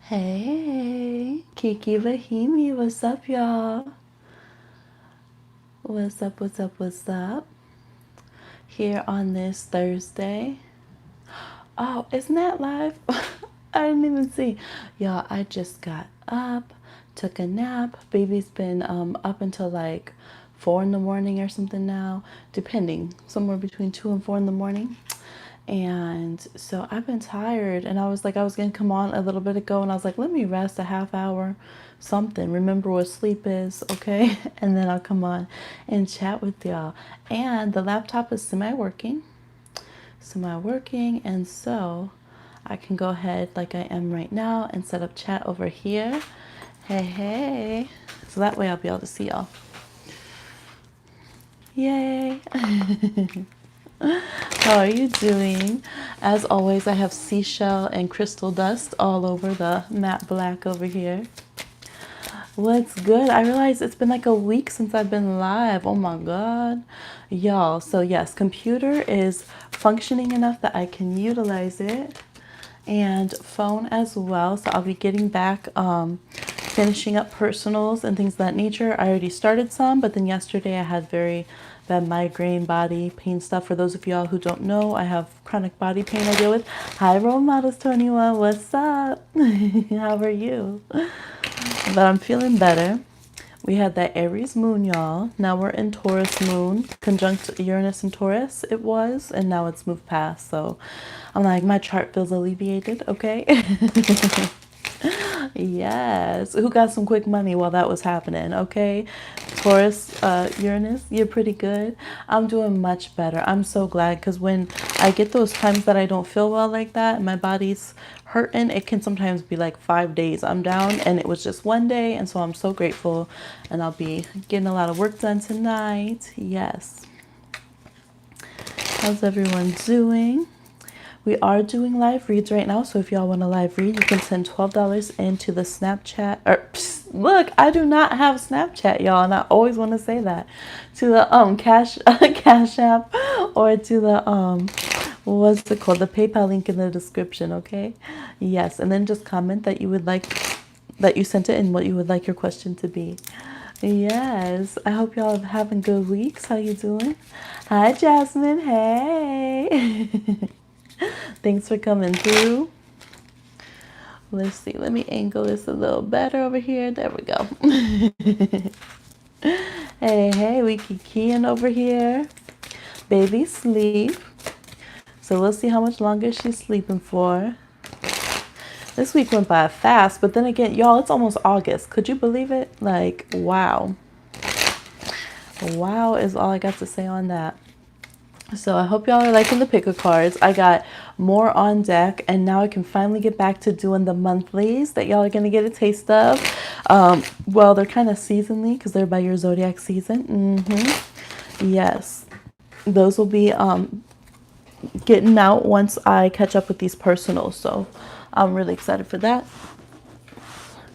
Hey, Kiki the Hemi, what's up, y'all? What's up, what's up, what's up? Here on this Thursday. Oh, isn't that live? I didn't even see. Y'all, I just got up, took a nap. Baby's been up until like 4 in the morning or something now, depending, somewhere between 2 and 4 in the morning. And so I've been tired, and I was like, I was gonna come on a little bit ago, and I was like, let me rest a half hour, something, remember what sleep is, okay? And then I'll come on and chat with y'all. And the laptop is semi-working, and so I can go ahead like I am right now and set up chat over here. Hey, hey. So that way I'll be able to see y'all. Yay. How are you doing? As always, I have seashell and crystal dust all over the matte black over here. What's good? I realized it's been like a week since I've been live. Oh my God. Y'all, so yes, computer is functioning enough that I can utilize it, and phone as well. So I'll be getting back, finishing up personals and things of that nature. I already started some, but then yesterday I had very bad migraine, body pain stuff. For those of y'all who don't know, I have chronic body pain I deal with. Hi, Role Models 21. What's up? How are you? But I'm feeling better. We had that Aries moon, y'all. Now we're in Taurus moon, conjunct Uranus and Taurus, it was, and now it's moved past. So I'm like, my chart feels alleviated, okay? Yes. Who got some quick money while that was happening, okay? Taurus, Uranus, you're pretty good. I'm doing much better. I'm so glad, because when I get those times that I don't feel well like that and my body's hurting, it can sometimes be like 5 days I'm down, and it was just one day, and so I'm so grateful, and I'll be getting a lot of work done tonight. Yes. How's everyone doing? We are doing live reads right now, so if y'all want a live read, you can send $12 into the Snapchat. Or look, I do not have Snapchat, y'all, and I always want to say that, to the Cash App, or to the what's it called, the PayPal link in the description. Okay, yes, and then just comment that you would like that you sent it and what you would like your question to be. Yes, I hope y'all are having good weeks. How you doing? Hi, Jasmine. Hey. Thanks for coming through. Let's see. Let me angle this a little better over here. There we go. Hey, hey, we Kikiing over here. Baby sleep. So we'll see how much longer she's sleeping for. This week went by fast, but then again, y'all, it's almost August. Could you believe it? Like, wow. Wow is all I got to say on that. So I hope y'all are liking the picker cards. I got more on deck, and now I can finally get back to doing the monthlies that y'all are going to get a taste of. Well, they're kind of seasonally because they're by your zodiac season. Yes. Those will be getting out once I catch up with these personals. So I'm really excited for that.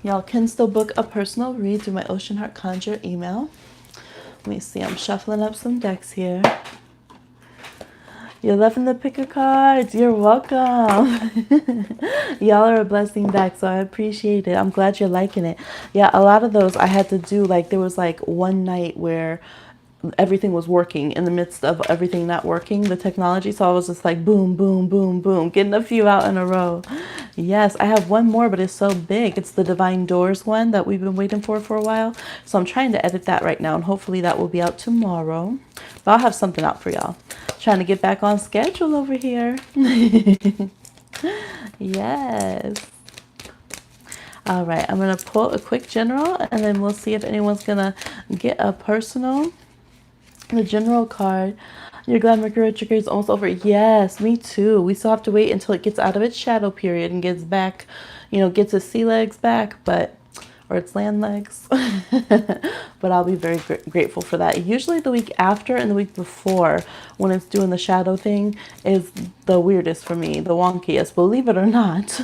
Y'all can still book a personal read through my Ocean Heart Conjure email. Let me see. I'm shuffling up some decks here. You're loving the picker cards. You're welcome. Y'all are a blessing back, so I appreciate it. I'm glad you're liking it. Yeah, a lot of those I had to do, like, there was like one night where everything was working in the midst of everything not working, the technology. So I was just like, boom, boom, boom, boom, getting a few out in a row. Yes, I have one more, but it's so big. It's the Divine Doors one that we've been waiting for a while. So I'm trying to edit that right now, and hopefully that will be out tomorrow. But I'll have something out for y'all. Trying to get back on schedule over here. Yes. All right, I'm going to pull a quick general, and then we'll see if anyone's going to get a personal. The general card. You're glad Mercury retrograde is almost over. Yes, me too. We still have to wait until it gets out of its shadow period and gets back, gets its sea legs back, or its land legs. But I'll be very grateful for that. Usually the week after and the week before, when it's doing the shadow thing, is the weirdest for me, the wonkiest, believe it or not,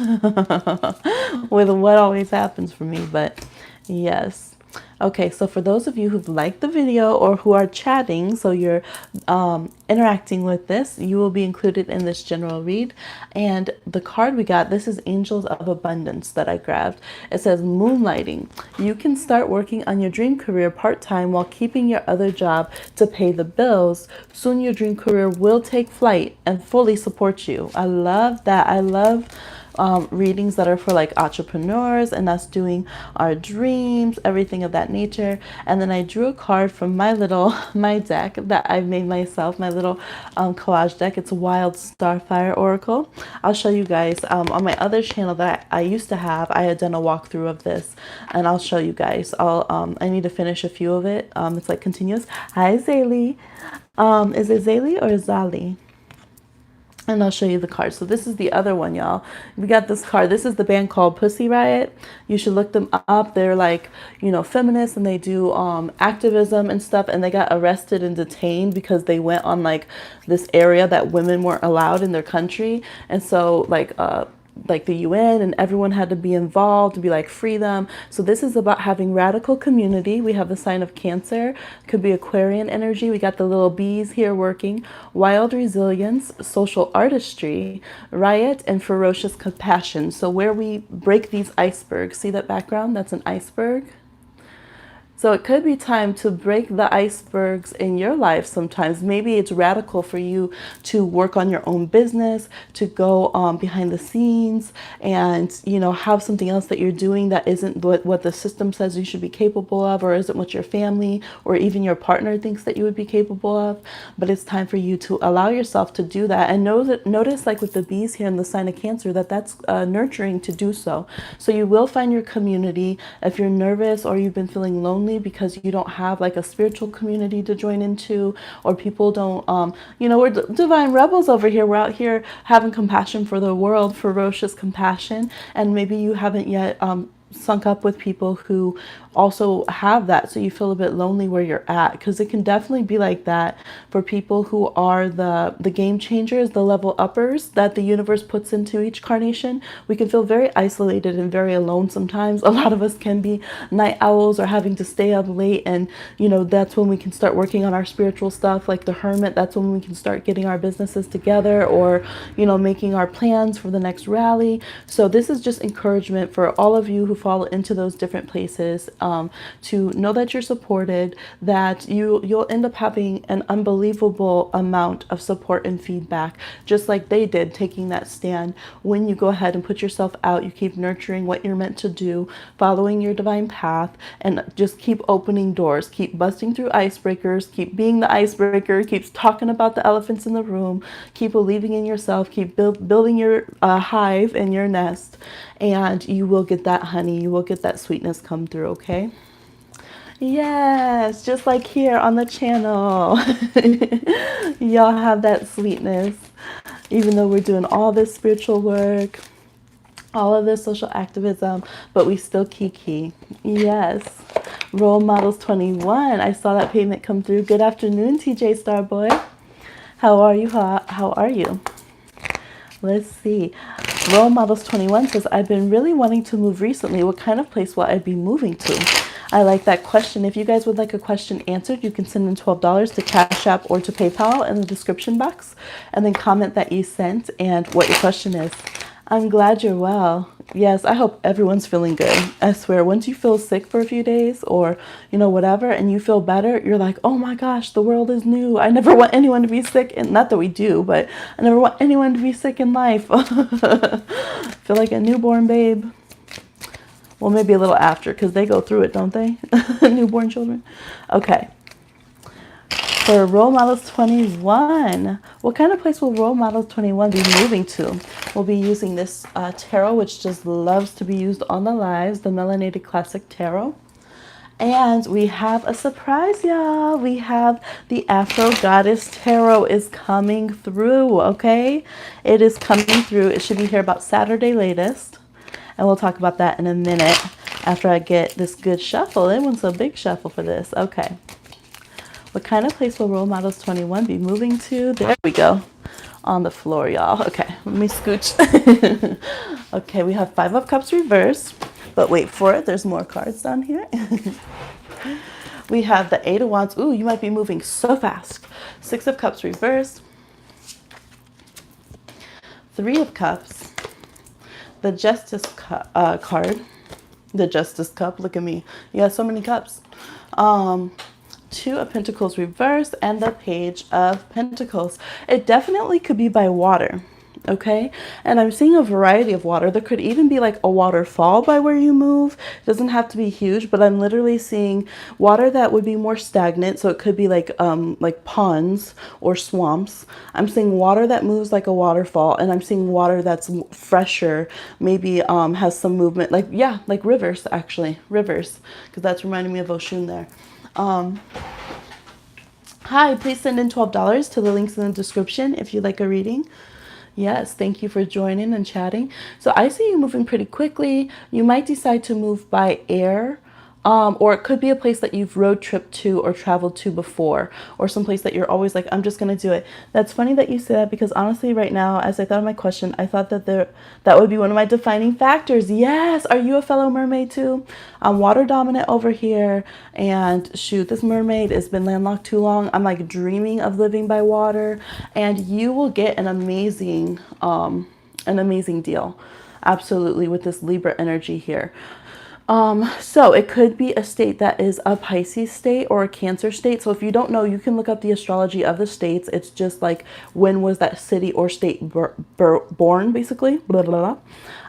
with what always happens for me. But yes. Okay, so for those of you who've liked the video or who are chatting, so you're interacting with this, you will be included in this general read. And the card we got, this is Angels of Abundance that I grabbed. It says moonlighting. You can start working on your dream career part-time while keeping your other job to pay the bills. Soon your dream career will take flight and fully support you. I love that. I love readings that are for like entrepreneurs and us doing our dreams, everything of that nature. And then I drew a card from my deck that I've made myself, my little collage deck. It's a Wild Starfire Oracle. I'll show you guys on my other channel that I used to have. I had done a walkthrough of this, and I'll show you guys. I need to finish a few of it. It's like continuous. Hi Zaylee. Is it Zaylee or Zali? And I'll show you the card. So this is the other one, y'all. We got this card. This is the band called Pussy Riot. You should look them up. They're like, you know, feminists, and they do activism and stuff. And they got arrested and detained because they went on like this area that women weren't allowed in their country. And so like the UN and everyone had to be involved to be like free them. So this is about having radical community. We have the sign of Cancer, could be Aquarian energy. We got the little bees here working. Wild resilience, social artistry, riot, and ferocious compassion. So where we break these icebergs, see that background? That's an iceberg. So it could be time to break the icebergs in your life sometimes. Maybe it's radical for you to work on your own business, to go behind the scenes and, you know, have something else that you're doing that isn't what the system says you should be capable of, or isn't what your family or even your partner thinks that you would be capable of. But it's time for you to allow yourself to do that. And notice like with the bees here in the sign of Cancer, that's nurturing to do so. So you will find your community. If you're nervous or you've been feeling lonely because you don't have like a spiritual community to join into, or people don't you know, we're divine rebels over here. We're out here having compassion for the world, ferocious compassion, and maybe you haven't yet sunk up with people who also have that, so you feel a bit lonely where you're at, because it can definitely be like that for people who are the game changers, the level uppers that the universe puts into each carnation. We can feel very isolated and very alone sometimes. A lot of us can be night owls or having to stay up late, and you know, that's when we can start working on our spiritual stuff, like the hermit. That's when we can start getting our businesses together, or you know, making our plans for the next rally. So this is just encouragement for all of you who fall into those different places, to know that you're supported, that you'll end up having an unbelievable amount of support and feedback, just like they did, taking that stand. When you go ahead and put yourself out, you keep nurturing what you're meant to do, following your divine path, and just keep opening doors, keep busting through icebreakers, keep being the icebreaker, keep talking about the elephants in the room, keep believing in yourself, keep building your hive and your nest, and you will get that honey, you will get that sweetness come through, okay? Yes, just like here on the channel. Y'all have that sweetness. Even though we're doing all this spiritual work, all of this social activism, but we still Kiki. Yes. Role Models 21. I saw that payment come through. Good afternoon, TJ Starboy. How are you? How are you? Let's see. Role Models 21 says, I've been really wanting to move recently. What kind of place will I be moving to? I like that question. If you guys would like a question answered, you can send in $12 to Cash App or to PayPal in the description box, and then comment that you sent and what your question is. I'm glad you're well. Yes, I hope everyone's feeling good. I swear, once you feel sick for a few days or, you know, whatever, and you feel better, you're like, oh my gosh, the world is new. I never want anyone to be sick. And not that we do, but I never want anyone to be sick in life. Feel like a newborn babe. Well, maybe a little after, because they go through it, don't they? Newborn children. Okay. For Role Models 21, what kind of place will Role Models 21 be moving to? We'll be using this tarot, which just loves to be used on the lives, the Melanated Classic Tarot. And we have a surprise, y'all. We have the Afro Goddess Tarot is coming through, okay? It is coming through. It should be here about Saturday latest. And we'll talk about that in a minute after I get this good shuffle. It wants a big shuffle for this. Okay. What kind of place will Role Models 21 be moving to? There we go. On the floor, y'all. Okay, let me scooch. Okay, we have 5 of Cups reversed. But wait for it, there's more cards down here. We have the Eight of Wands. Ooh, you might be moving so fast. Six of Cups reversed. Three of Cups. The Justice card. The Justice Cup. Look at me. Yeah, so many cups. Two of Pentacles reversed and the Page of Pentacles. It definitely could be by water. Okay, and I'm seeing a variety of water. There could even be like a waterfall by where you move. It doesn't have to be huge, but I'm literally seeing water that would be more stagnant. So it could be like ponds or swamps. I'm seeing water that moves like a waterfall, and I'm seeing water that's fresher, maybe has some movement, like, yeah, like rivers, actually, rivers, because that's reminding me of Oshun there. Hi, please send in $12 to the links in the description if you'd like a reading. Yes, thank you for joining and chatting. So I see you moving pretty quickly. You might decide to move by air, or it could be a place that you've road tripped to or traveled to before, or someplace that you're always like, I'm just going to do it. That's funny that you say that, because honestly, right now, as I thought of my question, I thought that that would be one of my defining factors. Yes. Are you a fellow mermaid too? I'm water dominant over here. And shoot, this mermaid has been landlocked too long. I'm like dreaming of living by water, and you will get an amazing deal. Absolutely, with this Libra energy here. So it could be a state that is a Pisces state or a Cancer state. So if you don't know, you can look up the astrology of the states. It's just like, when was that city or state born, basically. Blah, blah,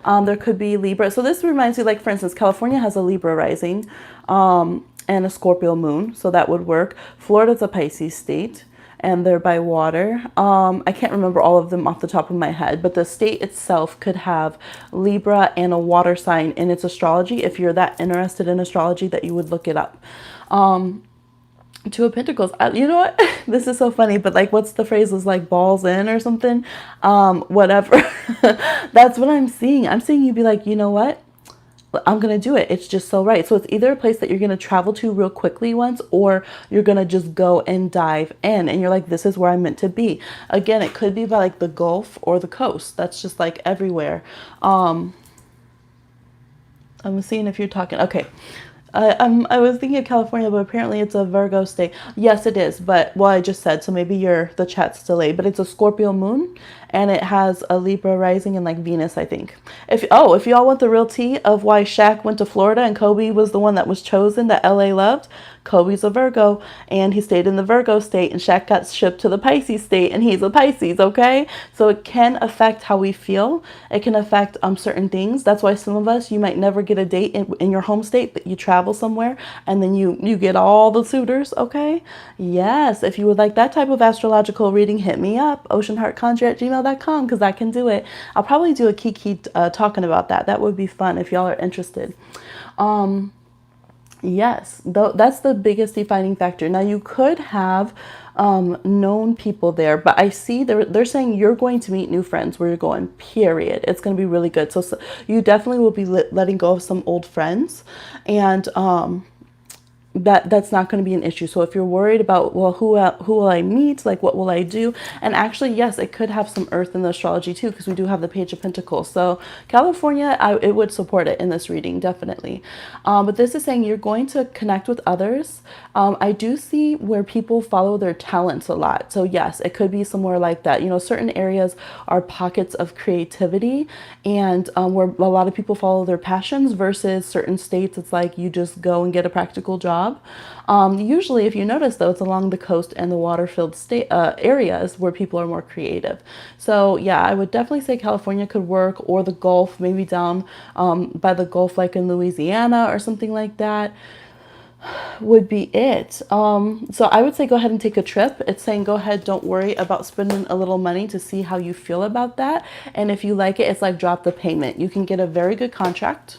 blah. There could be Libra. So this reminds me, like, for instance, California has a Libra rising and a Scorpio moon. So that would work. Florida's a Pisces state, and they're by water. I can't remember all of them off the top of my head, but the state itself could have Libra and a water sign in its astrology. If you're that interested in astrology that you would look it up. Two of Pentacles. You know what? This is so funny, but like, what's the phrase? Is like balls in or something? Whatever. That's what I'm seeing. I'm seeing you be like, you know what? I'm going to do it. It's just so right. So it's either a place that you're going to travel to real quickly once, or you're going to just go and dive in. And you're like, this is where I'm meant to be. Again, it could be by like the Gulf or the coast. That's just like everywhere. I'm seeing if you're talking. Okay. I was thinking of California, but apparently it's a Virgo state. Yes, it is. But, well, I just said, so maybe the chat's delayed, but it's a Scorpio moon, and it has a Libra rising and like Venus, I think. If y'all want the real tea of why Shaq went to Florida and Kobe was the one that was chosen that LA loved, Kobe's a Virgo, and he stayed in the Virgo state, and Shaq got shipped to the Pisces state, and he's a Pisces, okay? So it can affect how we feel. It can affect certain things. That's why some of us, you might never get a date in your home state, but you travel somewhere, and then you get all the suitors, okay? Yes, if you would like that type of astrological reading, hit me up, oceanheartconjure@gmail.com, because I can do it. I'll probably do a Kiki talking about that. That would be fun if y'all are interested. Yes, that's the biggest defining factor. Now, you could have known people there, but I see they're saying you're going to meet new friends where you're going, period. It's going to be really good. So you definitely will be letting go of some old friends, and that's not going to be an issue. So if you're worried about, well, who will I meet? Like, what will I do? And actually, yes, it could have some earth in the astrology too, because we do have the Page of Pentacles. So California, it would support it in this reading, definitely. But this is saying you're going to connect with others. I do see where people follow their talents a lot. So yes, it could be somewhere like that. You know, certain areas are pockets of creativity, and where a lot of people follow their passions, versus certain states, it's like you just go and get a practical job. Usually, if you notice, though, it's along the coast and the water-filled state areas where people are more creative. So yeah, I would definitely say California could work, or the Gulf, maybe down by the Gulf, like in Louisiana or something like that, would be it. So I would say go ahead and take a trip. It's saying go ahead, don't worry about spending a little money to see how you feel about that. And if you like it, it's like drop the payment. You can get a very good contract.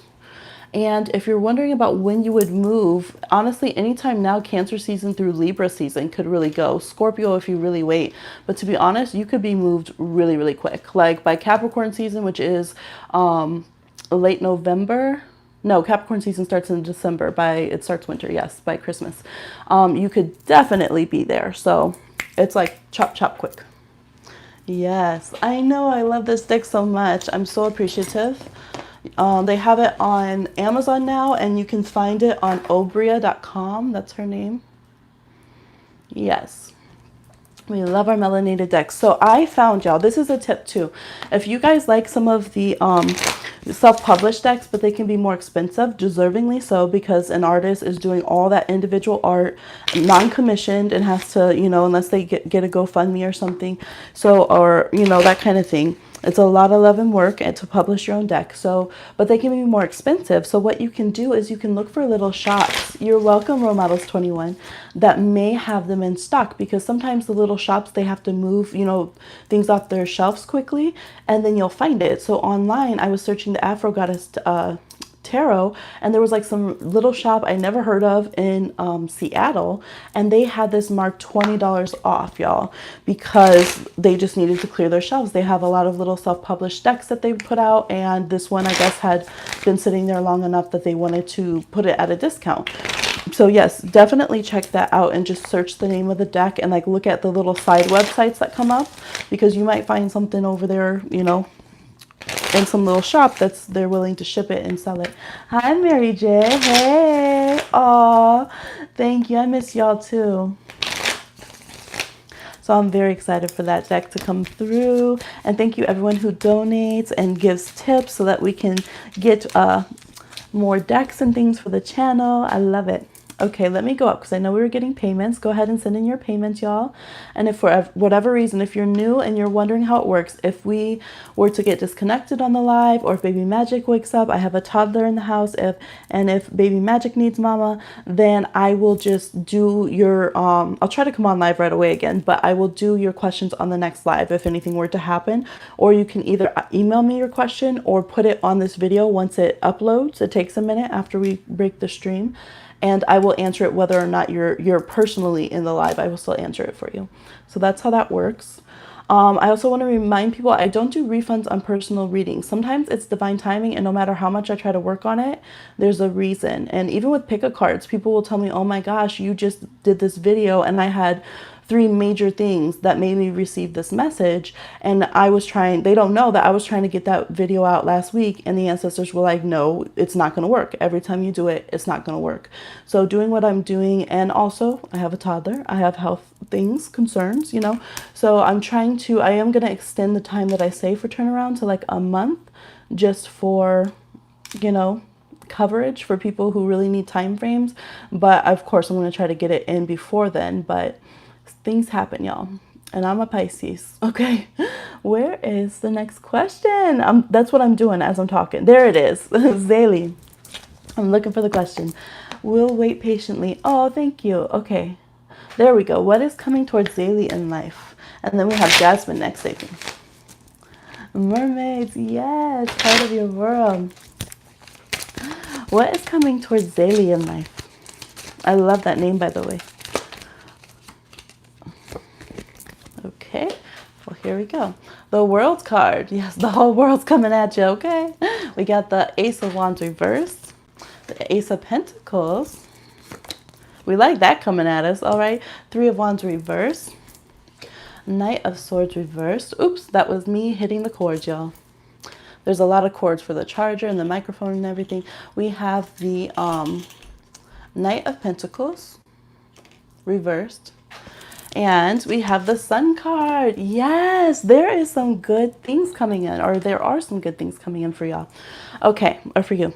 And if you're wondering about when you would move, honestly, anytime now, Cancer season through Libra season could really go. Scorpio, if you really wait. But to be honest, you could be moved really, really quick. Like by Capricorn season, which is late November. No, Capricorn season starts in December. It starts winter, yes, by Christmas. You could definitely be there. So it's like chop, chop, quick. Yes, I know. I love this deck so much. I'm so appreciative. They have it on Amazon now, and you can find it on obria.com. That's her name. Yes. We love our melanated decks. So I found, y'all, this is a tip too. If you guys like some of the self-published decks, but they can be more expensive, deservingly so, because an artist is doing all that individual art, non-commissioned, and has to, you know, unless they get a GoFundMe or something. So, or, you know, that kind of thing. It's a lot of love and work and to publish your own deck. So, but they can be more expensive. So what you can do is you can look for little shops. You're welcome, Role Models 21, that may have them in stock, because sometimes the little shops, they have to move, you know, things off their shelves quickly, and then you'll find it. So online, I was searching the Afro Goddess tarot, and there was like some little shop I never heard of in Seattle, and they had this marked $20 off, y'all, because they just needed to clear their shelves. They have a lot of little self-published decks that they put out, and this one, I guess, had been sitting there long enough that they wanted to put it at a discount. So yes, definitely check that out and just search the name of the deck and like look at the little side websites that come up, because you might find something over there, you know, in some little shop they're willing to ship it and sell it. Hi, Mary J. Hey. Aw, thank you. I miss y'all too. So I'm very excited for that deck to come through. And thank you everyone who donates and gives tips so that we can get more decks and things for the channel. I love it. Okay, let me go up because I know we were getting payments. Go ahead and send in your payments, y'all. And if for whatever reason, if you're new and you're wondering how it works, if we were to get disconnected on the live, or if Baby Magic wakes up, I have a toddler in the house, if Baby Magic needs mama, then I will just do your, I'll try to come on live right away again, but I will do your questions on the next live if anything were to happen. Or you can either email me your question or put it on this video once it uploads. It takes a minute after we break the stream, and I will answer it whether or not you're personally in the live. I will still answer it for you. So that's how that works. I also want to remind people, I don't do refunds on personal readings. Sometimes it's divine timing, and no matter how much I try to work on it, there's a reason. And even with pick-a-cards, people will tell me, oh my gosh, you just did this video and I had 3 major things that made me receive this message, and they don't know that I was trying to get that video out last week, and the ancestors were like, no, it's not going to work. Every time you do it, it's not going to work. So doing what I'm doing, and also I have a toddler, I have health things, concerns, you know, so I am going to extend the time that I say for turnaround to like a month, just for, you know, coverage for people who really need time frames. But of course I'm going to try to get it in before then, but things happen, y'all, and I'm a Pisces. Okay, where is the next question? That's what I'm doing as I'm talking. There it is. Zaylee, I'm looking for the question. We'll wait patiently. Oh, thank you. Okay, there we go. What is coming towards Zaylee in life? And then we have Jasmine next, I think. Mermaids, yes, part of your world. What is coming towards Zaylee in life? I love that name, by the way. Okay, well, here we go. The World card. Yes, the whole world's coming at you, okay? We got the Ace of Wands reversed, the Ace of Pentacles. We like that coming at us, all right? 3 of Wands reversed, Knight of Swords reversed. Oops, that was me hitting the chords, y'all. There's a lot of chords for the charger and the microphone and everything. We have the Knight of Pentacles reversed. And we have the Sun card. Yes, there is some good things coming in, or there are some good things coming in for y'all. Okay, or for you.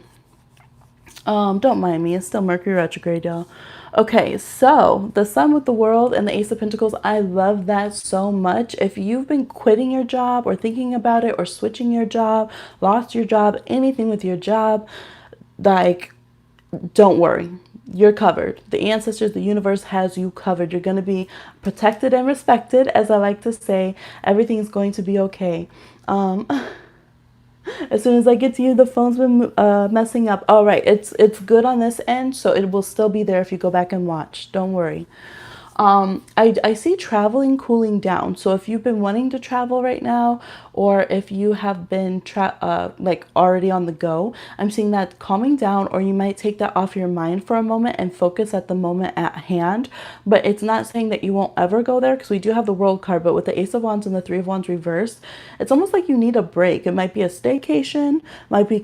Don't mind me, it's still Mercury retrograde, y'all. Okay, so the Sun with the World and the Ace of Pentacles, I love that so much. If you've been quitting your job or thinking about it or switching your job, lost your job, anything with your job, like, don't worry. You're covered. The ancestors, the universe has you covered. You're going to be protected and respected, as I like to say. Everything's going to be okay. As soon as I get to you, the phone's been messing up. All right, it's good on this end, so it will still be there if you go back and watch. Don't worry. I see traveling cooling down. So if you've been wanting to travel right now, or if you have been like already on the go, I'm seeing that calming down, or you might take that off your mind for a moment and focus at the moment at hand. But it's not saying that you won't ever go there, because we do have the World card, but with the Ace of Wands and the Three of Wands reversed, it's almost like you need a break. It might be a staycation, might be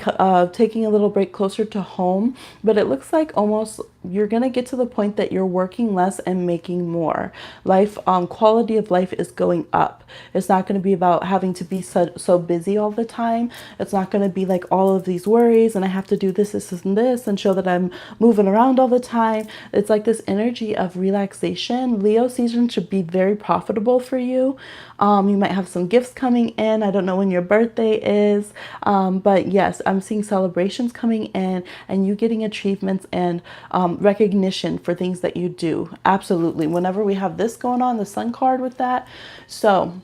taking a little break closer to home, but it looks like almost you're going to get to the point that you're working less and making more. Life, quality of life is going up. It's not going to be about having to be so busy all the time. It's not going to be like all of these worries and I have to do this, and this, and show that I'm moving around all the time. It's like this energy of relaxation. Leo season should be very profitable for you. You might have some gifts coming in. I don't know when your birthday is, but yes, I'm seeing celebrations coming in and you getting achievements and recognition for things that you do. Absolutely. Whenever we have this going on, the Sun card with that. So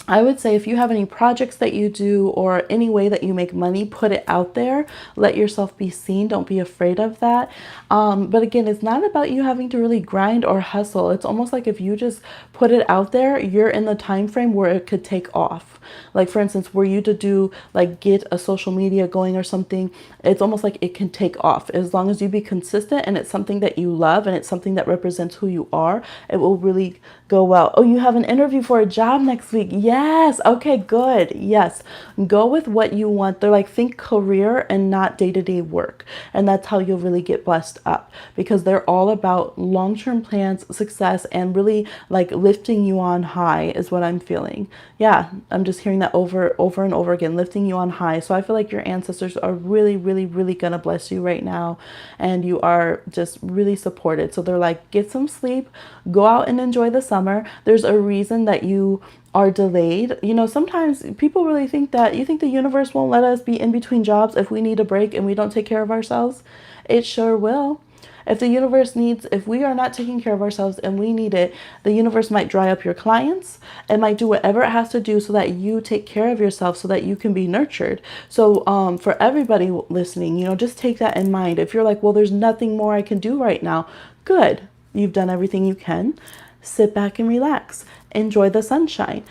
I would say if you have any projects that you do or any way that you make money, put it out there. Let yourself be seen. Don't be afraid of that. But again, it's not about you having to really grind or hustle. It's almost like if you just put it out there, you're in the time frame where it could take off. Like for instance, were you to do like get a social media going or something, it's almost like it can take off. As long as you be consistent and it's something that you love and it's something that represents who you are, it will really go well. Oh, you have an interview for a job next week. Yes. Okay, good. Yes. Go with what you want. They're like, think career and not day-to-day work. And that's how you'll really get blessed up, because they're all about long-term plans, success, and really like lifting you on high is what I'm feeling. Yeah. I'm just hearing that over and over again, lifting you on high. So I feel like your ancestors are really, really, really going to bless you right now. And you are just really supported. So they're like, get some sleep, go out and enjoy the summer. There's a reason that you are delayed. You know, sometimes people really think that you think the universe won't let us be in between jobs if we need a break and we don't take care of ourselves. It sure will. If the universe needs, if we are not taking care of ourselves and we need it, the universe might dry up your clients. It might do whatever it has to do so that you take care of yourself so that you can be nurtured. So for everybody listening, you know, just take that in mind. If you're like, well, there's nothing more I can do right now. Good. You've done everything you can. Sit back and relax. Enjoy the sunshine.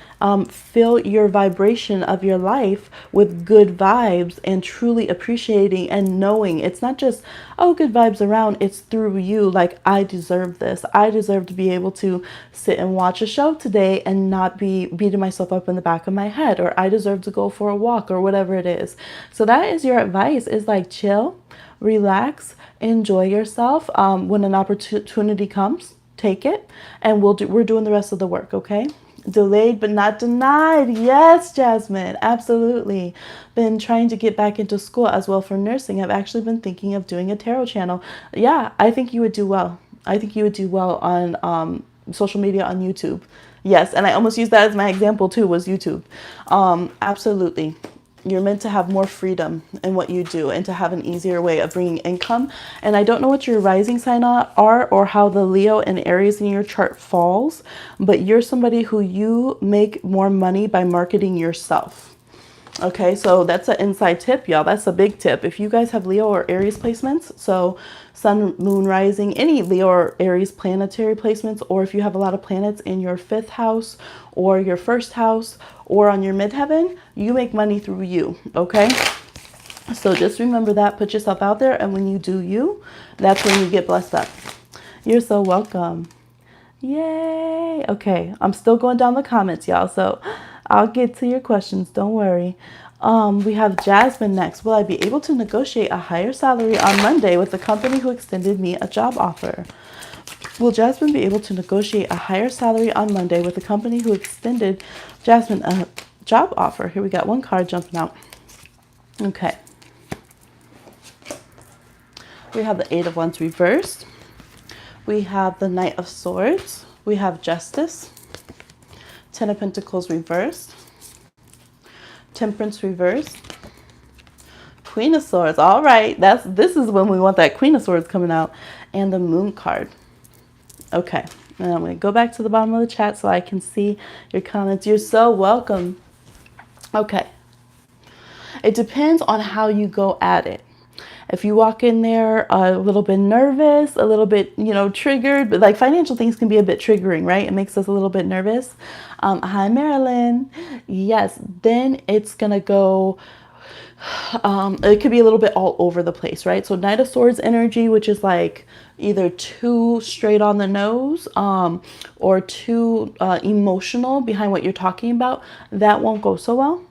Fill your vibration of your life with good vibes and truly appreciating and knowing it's not just, oh, good vibes around. It's through you. Like, I deserve this. I deserve to be able to sit and watch a show today and not be beating myself up in the back of my head, or I deserve to go for a walk, or whatever it is. So that is your advice, is like chill, relax, enjoy yourself. When an opportunity comes, take it, and we're doing the rest of the work. Okay. Delayed but not denied. Yes, Jasmine, absolutely. Been trying to get back into school as well for nursing. I've actually been thinking of doing a tarot channel. Yeah, I think you would do well. I think you would do well on social media, on YouTube. Yes, and I almost used that as my example too, was YouTube. Absolutely. You're meant to have more freedom in what you do and to have an easier way of bringing income. And I don't know what your rising sign are or how the Leo and Aries in your chart falls, but you're somebody who you make more money by marketing yourself. Okay, so that's an inside tip, y'all. That's a big tip. If you guys have Leo or Aries placements, so Sun, Moon, Rising, any Leo or Aries planetary placements, or if you have a lot of planets in your 5th house or your 1st house or on your midheaven, you make money through you, okay? So just remember that. Put yourself out there, and when you do you, that's when you get blessed up. You're so welcome. Yay. Okay, I'm still going down the comments, y'all, so I'll get to your questions. Don't worry. We have Jasmine next. Will I be able to negotiate a higher salary on Monday with the company who extended me a job offer? Will Jasmine be able to negotiate a higher salary on Monday with the company who extended Jasmine a job offer? Here we got one card jumping out. Okay. We have the 8 of Wands reversed. We have the Knight of Swords. We have Justice. 10 of Pentacles reversed. Temperance reversed. Queen of Swords. All right. This is when we want that Queen of Swords coming out. And the Moon card. Okay. And I'm going to go back to the bottom of the chat so I can see your comments. You're so welcome. Okay. It depends on how you go at it. If you walk in there a little bit nervous, a little bit, triggered, but like financial things can be a bit triggering, right? It makes us a little bit nervous. Hi, Marilyn. Yes, then it's going to go, it could be a little bit all over the place, right? So Knight of Swords energy, which is like either too straight on the nose or too emotional behind what you're talking about, that won't go so well.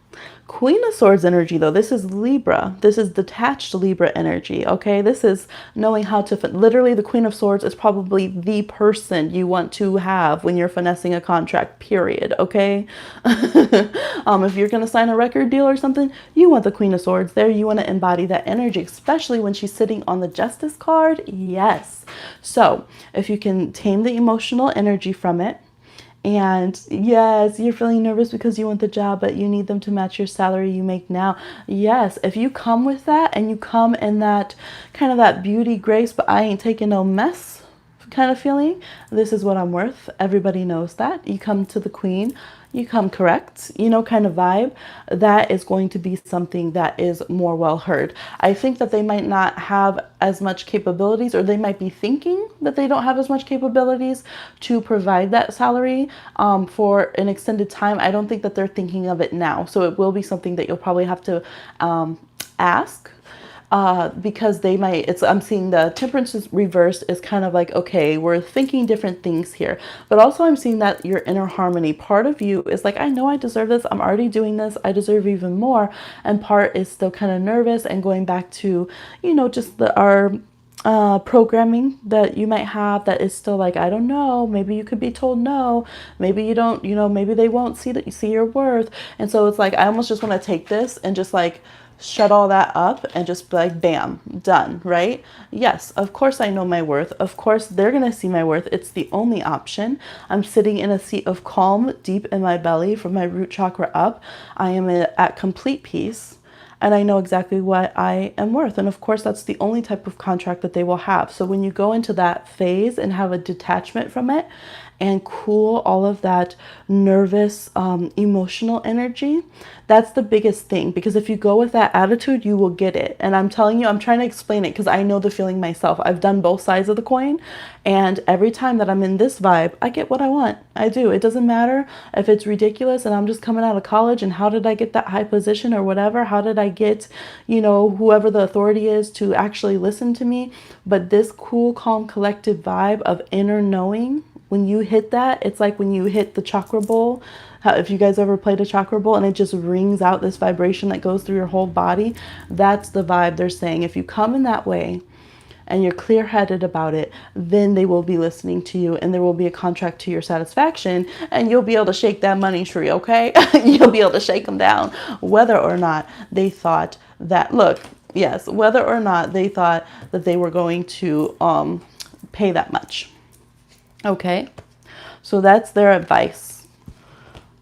Queen of Swords energy, though, this is Libra. This is detached Libra energy, okay? This is knowing how to, literally the Queen of Swords is probably the person you want to have when you're finessing a contract, period, okay? If you're going to sign a record deal or something, you want the Queen of Swords there. You want to embody that energy, especially when she's sitting on the Justice card. Yes. So if you can tame the emotional energy from it, and yes, you're feeling nervous because you want the job, but you need them to match your salary you make now. Yes, if you come with that and you come in that kind of that beauty, grace, but I ain't taking no mess kind of feeling, this is what I'm worth. Everybody knows that. You come to the Queen, you come correct, kind of vibe. That is going to be something that is more well heard. I think that they might not have as much capabilities, or they might be thinking that they don't have as much capabilities to provide that salary for an extended time. I don't think that they're thinking of it now. So it will be something that you'll probably have to ask. Because they might, I'm seeing the Temperance is reversed is kind of like, okay, we're thinking different things here. But also I'm seeing that your inner harmony, part of you is like, I know I deserve this. I'm already doing this. I deserve even more. And part is still kind of nervous and going back to, just our programming that you might have that is still like, I don't know, maybe you could be told no, maybe you don't, maybe they won't see that you see your worth. And so it's like, I almost just want to take this and just like shut all that up and just be like, bam, done, right? Yes, of course I know my worth. Of course they're going to see my worth. It's the only option. I'm sitting in a seat of calm deep in my belly from my root chakra up. I am at complete peace. And I know exactly what I am worth. And of course, that's the only type of contract that they will have. So when you go into that phase and have a detachment from it and cool all of that nervous, emotional energy, that's the biggest thing. Because if you go with that attitude, you will get it. And I'm telling you, I'm trying to explain it because I know the feeling myself. I've done both sides of the coin. And every time that I'm in this vibe, I get what I want. I do. It doesn't matter if it's ridiculous and I'm just coming out of college and how did I get that high position or whatever? How did I get, whoever the authority is to actually listen to me? But this cool, calm, collective vibe of inner knowing, when you hit that, it's like when you hit the chakra bowl. If you guys ever played a chakra bowl and it just rings out this vibration that goes through your whole body, that's the vibe they're saying. If you come in that way and you're clear-headed about it, then they will be listening to you and there will be a contract to your satisfaction and you'll be able to shake that money tree, okay? You'll be able to shake them down, whether or not they thought that, whether or not they thought that they were going to pay that much. Okay, so that's their advice,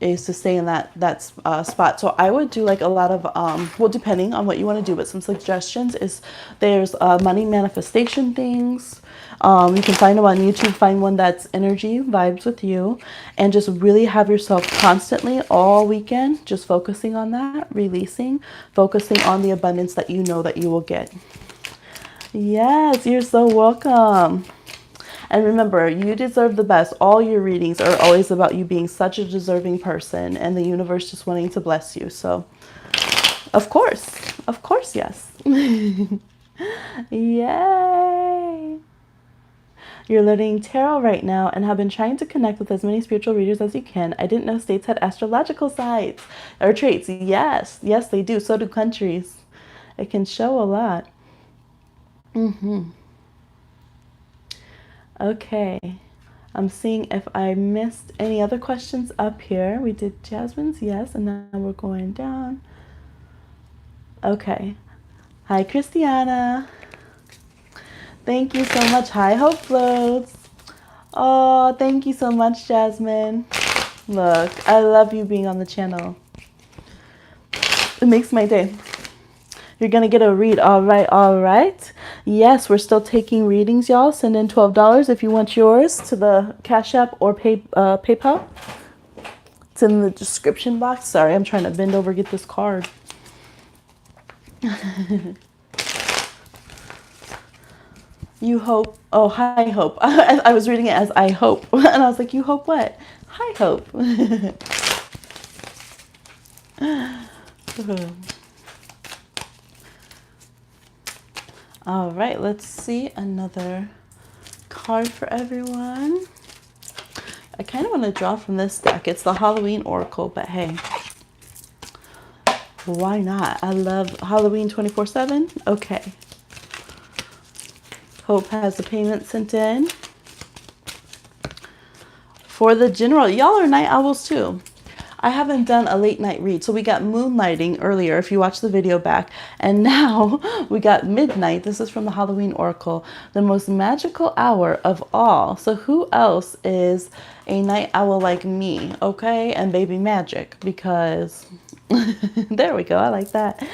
is to stay in that spot. So I would do like a lot of, depending on what you want to do, but some suggestions is there's money manifestation things. You can find them on YouTube, find one that's energy vibes with you, and just really have yourself constantly all weekend, just focusing on that, releasing, focusing on the abundance that you know that you will get. Yes, you're so welcome. And remember, you deserve the best. All your readings are always about you being such a deserving person and the universe just wanting to bless you. So, of course, yes. Yay. You're learning tarot right now and have been trying to connect with as many spiritual readers as you can. I didn't know states had astrological sites or traits. Yes, they do. So do countries. It can show a lot. Okay, I'm seeing if I missed any other questions up here. We did Jasmine's, yes, and now we're going down. Okay. Hi, Christiana. Thank you so much. Hi, Hope Floats. Oh, thank you so much, Jasmine. Look, I love you being on the channel. It makes my day. You're going to get a read. All right. Yes, we're still taking readings, y'all. Send in $12 if you want yours to the Cash App or PayPal. It's in the description box. Sorry, I'm trying to bend over, get this card. You hope. Oh, high hope. I was reading it as I hope. And I was like, you hope what? High hope. All right, let's see another card for everyone. I kind of want to draw from this deck. It's the Halloween Oracle, but hey, why not? I love Halloween 24/7. Okay. Hope has the payment sent in. For the general, y'all are night owls too. I haven't done a late night read. So we got moonlighting earlier, if you watch the video back. And now we got midnight. This is from the Halloween Oracle, the most magical hour of all. So who else is a night owl like me? Okay, and baby magic, because there we go. I like that.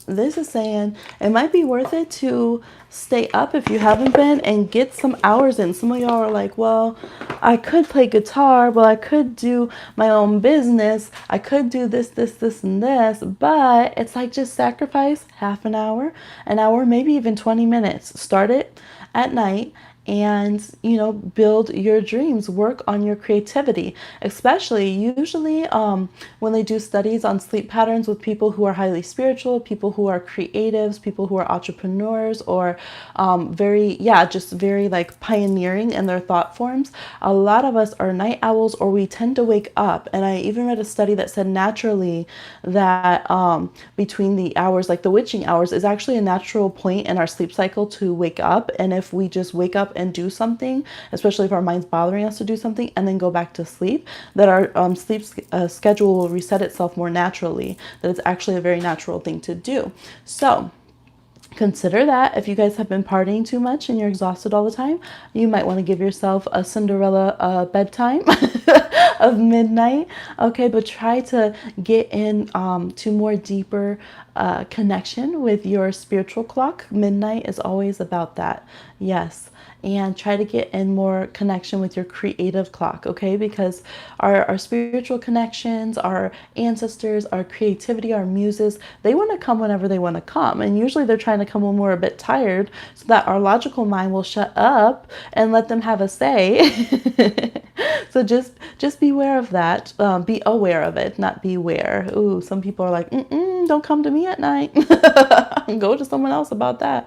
This is saying it might be worth it to stay up if you haven't been and get some hours in. Some of y'all are like, well, I could play guitar. Well, I could do my own business. I could do this, and this. But it's like just sacrifice half an hour, maybe even 20 minutes. Start it at night and, you know, build your dreams, work on your creativity, especially usually when they do studies on sleep patterns with people who are highly spiritual, people who are creatives, people who are entrepreneurs, or just very like pioneering in their thought forms. A lot of us are night owls, or we tend to wake up. And I even read a study that said naturally that between the hours, like the witching hours, is actually a natural point in our sleep cycle to wake up. And if we just wake up and do something, especially if our mind's bothering us to do something, and then go back to sleep, that our sleep schedule will reset itself more naturally, that it's actually a very natural thing to do. So consider that. If you guys have been partying too much and you're exhausted all the time, you might want to give yourself a Cinderella bedtime of midnight. Okay, but try to get in to more deeper connection with your spiritual clock. Midnight is always about that. Yes. And try to get in more connection with your creative clock, okay? Because our spiritual connections, our ancestors, our creativity, our muses, they want to come whenever they want to come. And usually they're trying to come when we're a bit tired, so that our logical mind will shut up and let them have a say. So just beware of that. Be aware of it, not beware. Ooh, some people are like, don't come to me at night. Go to someone else about that.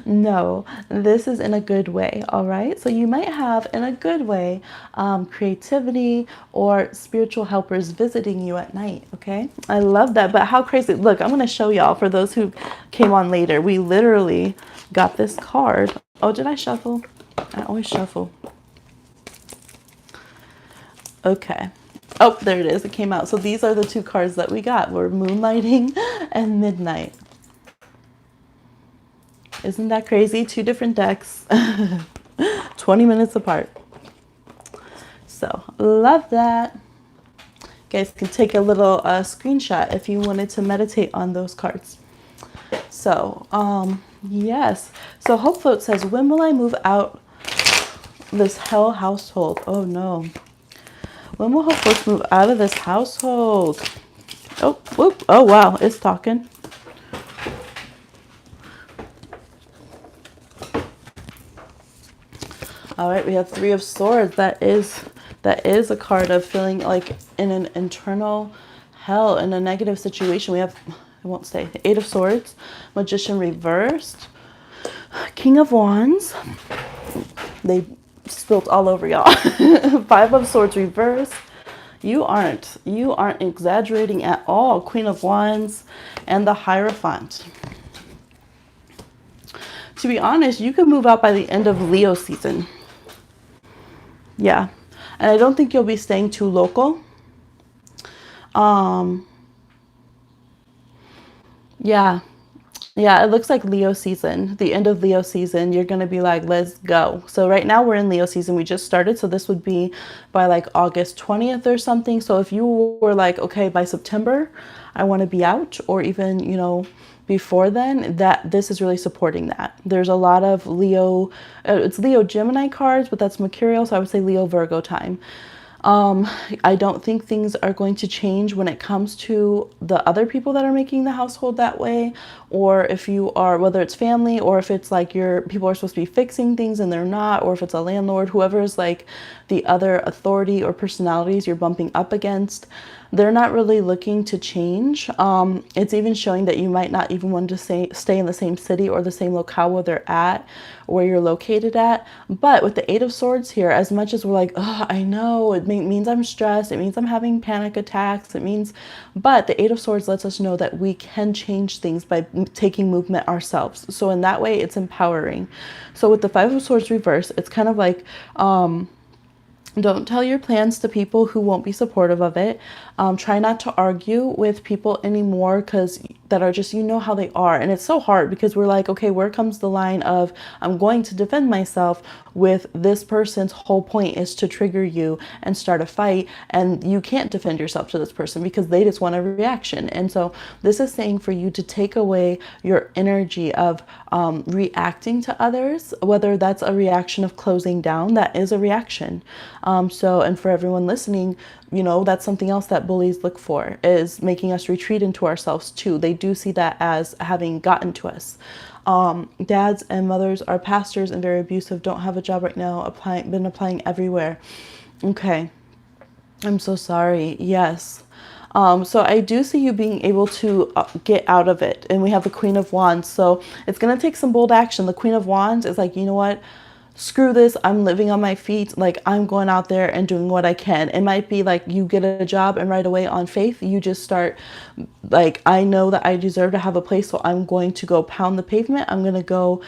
No, this is in a good way. All right. So you might have, in a good way, creativity or spiritual helpers visiting you at night. Okay. I love that. But how crazy. Look, I'm going to show y'all for those who came on later. We literally got this card. Oh, did I shuffle? I always shuffle. Okay. Oh, there it is. It came out. So these are the two cards that we got. Were Moonlighting and Midnight. Isn't that crazy? Two different decks, 20 minutes apart. So love that. You guys can take a little screenshot if you wanted to meditate on those cards. So, yes. So Hope Float says, when will I move out this hell household? Oh no. When will Hope Float move out of this household? Oh, whoop. Oh wow, it's talking. All right, we have Three of Swords. That is a card of feeling like in an internal hell, in a negative situation. We have, I won't say, the Eight of Swords, Magician reversed, King of Wands. They spilt all over y'all. Five of Swords reversed. You aren't exaggerating at all. Queen of Wands and the Hierophant. To be honest, you could move out by the end of Leo season. Yeah. And I don't think you'll be staying too local. Yeah. Yeah, it looks like Leo season, the end of Leo season. You're going to be like, let's go. So right now we're in Leo season. We just started. So this would be by like August 20th or something. So if you were like, okay, by September, I want to be out, or even, you know, before then, that this is really supporting that. There's a lot of Leo, it's Leo Gemini cards, but that's Mercurial. So I would say Leo Virgo time. I don't think things are going to change when it comes to the other people that are making the household that way, or if you are, whether it's family or if it's like your people are supposed to be fixing things and they're not, or if it's a landlord, whoever is like the other authority or personalities you're bumping up against, they're not really looking to change. It's even showing that you might not even want to stay in the same city or the same locale where they're at, where you're located at. But with the Eight of Swords here, as much as we're like, oh, I know, it means I'm stressed, it means I'm having panic attacks, it means, but the Eight of Swords lets us know that we can change things by taking movement ourselves. So in that way, it's empowering. So with the Five of Swords reverse, it's kind of like, don't tell your plans to people who won't be supportive of it. Try not to argue with people anymore because that are just, you know how they are. And it's so hard because we're like, okay, where comes the line of I'm going to defend myself with this person's whole point is to trigger you and start a fight. And you can't defend yourself to this person because they just want a reaction. And so this is saying for you to take away your energy of reacting to others, whether that's a reaction of closing down, that is a reaction. And for everyone listening, you know, that's something else that bullies look for, is making us retreat into ourselves too. They do see that as having gotten to us. Dads and mothers are pastors and very abusive, don't have a job right now, been applying everywhere. Okay. I'm so sorry. Yes. So I do see you being able to get out of it. And we have the Queen of Wands. So it's going to take some bold action. The Queen of Wands is like, you know what? Screw this. I'm living on my feet. Like, I'm going out there and doing what I can. It might be like you get a job and right away on faith, you just start like, I know that I deserve to have a place. So I'm going to go pound the pavement. I'm going to go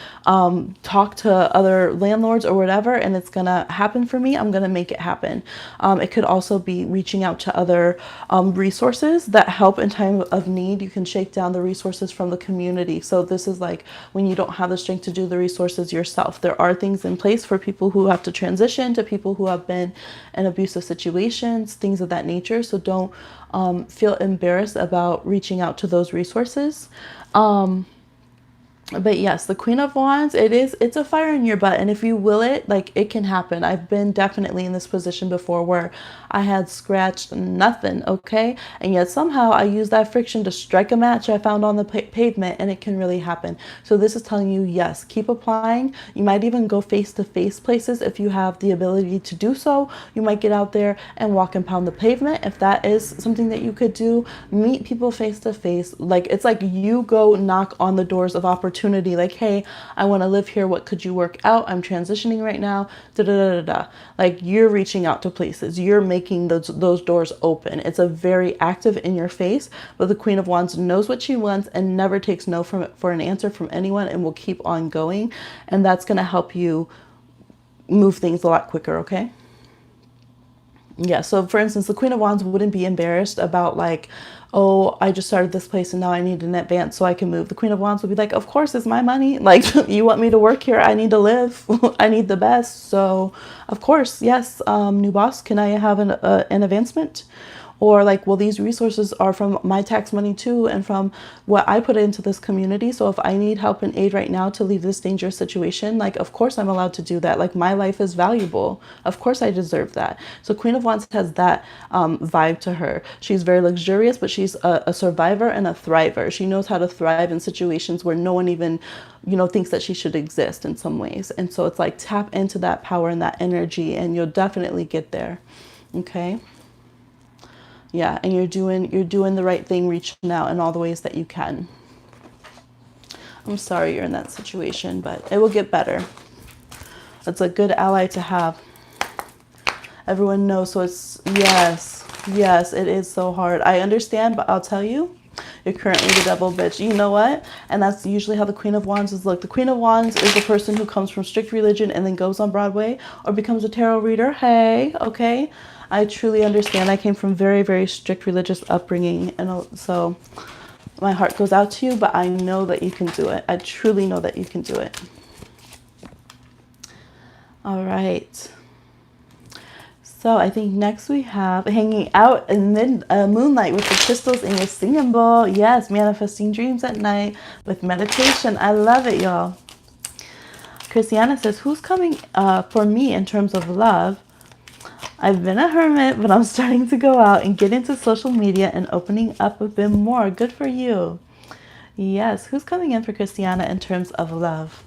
talk to other landlords or whatever. And it's going to happen for me. I'm going to make it happen. It could also be reaching out to other resources that help in time of need. You can shake down the resources from the community. So this is like when you don't have the strength to do the resources yourself. There are things in place for people who have to transition, to people who have been in abusive situations, things of that nature. So don't feel embarrassed about reaching out to those resources. But yes, the Queen of Wands, it's a fire in your butt. And if you will it, like, it can happen. I've been definitely in this position before where I had scratched nothing, okay? And yet somehow I used that friction to strike a match I found on the pavement, and it can really happen. So this is telling you, yes, keep applying. You might even go face-to-face places if you have the ability to do so. You might get out there and walk and pound the pavement. If that is something that you could do, meet people face-to-face. Like, it's like you go knock on the doors of opportunity. Like, hey, I want to live here. What could you work out? I'm transitioning right now. Da, da, da, da, da. Like, you're reaching out to places. You're making those doors open. It's a very active in your face, but the Queen of Wands knows what she wants and never takes no for an answer from anyone and will keep on going. And that's going to help you move things a lot quicker. Okay. Yeah. So for instance, the Queen of Wands wouldn't be embarrassed about like, oh, I just started this place and now I need an advance so I can move. The Queen of Wands would be like, of course, it's my money. Like, you want me to work here? I need to live. I need the best. So of course, yes. New boss, can I have an advancement? Or like, well, these resources are from my tax money too, and from what I put into this community. So if I need help and aid right now to leave this dangerous situation, like, of course I'm allowed to do that. Like, my life is valuable. Of course I deserve that. So Queen of Wands has that vibe to her. She's very luxurious, but she's a survivor and a thriver. She knows how to thrive in situations where no one even, you know, thinks that she should exist in some ways. And so it's like, tap into that power and that energy, and you'll definitely get there. Okay. Yeah, and you're doing the right thing, reaching out in all the ways that you can. I'm sorry you're in that situation, but it will get better. It's a good ally to have. Everyone knows, so it's, yes, it is so hard. I understand, but I'll tell you, you're currently the devil, bitch. You know what? And that's usually how the Queen of Wands is. Look, the Queen of Wands is the person who comes from strict religion and then goes on Broadway or becomes a tarot reader. Hey, okay. I truly understand. I came from very, very strict religious upbringing. And so my heart goes out to you, but I know that you can do it. I truly know that you can do it. All right. So I think next we have hanging out in moonlight with the crystals in your singing bowl. Yes, manifesting dreams at night with meditation. I love it, y'all. Christiana says, who's coming for me in terms of love? I've been a hermit, but I'm starting to go out and get into social media and opening up a bit more. Good for you. Yes. Who's coming in for Christiana in terms of love?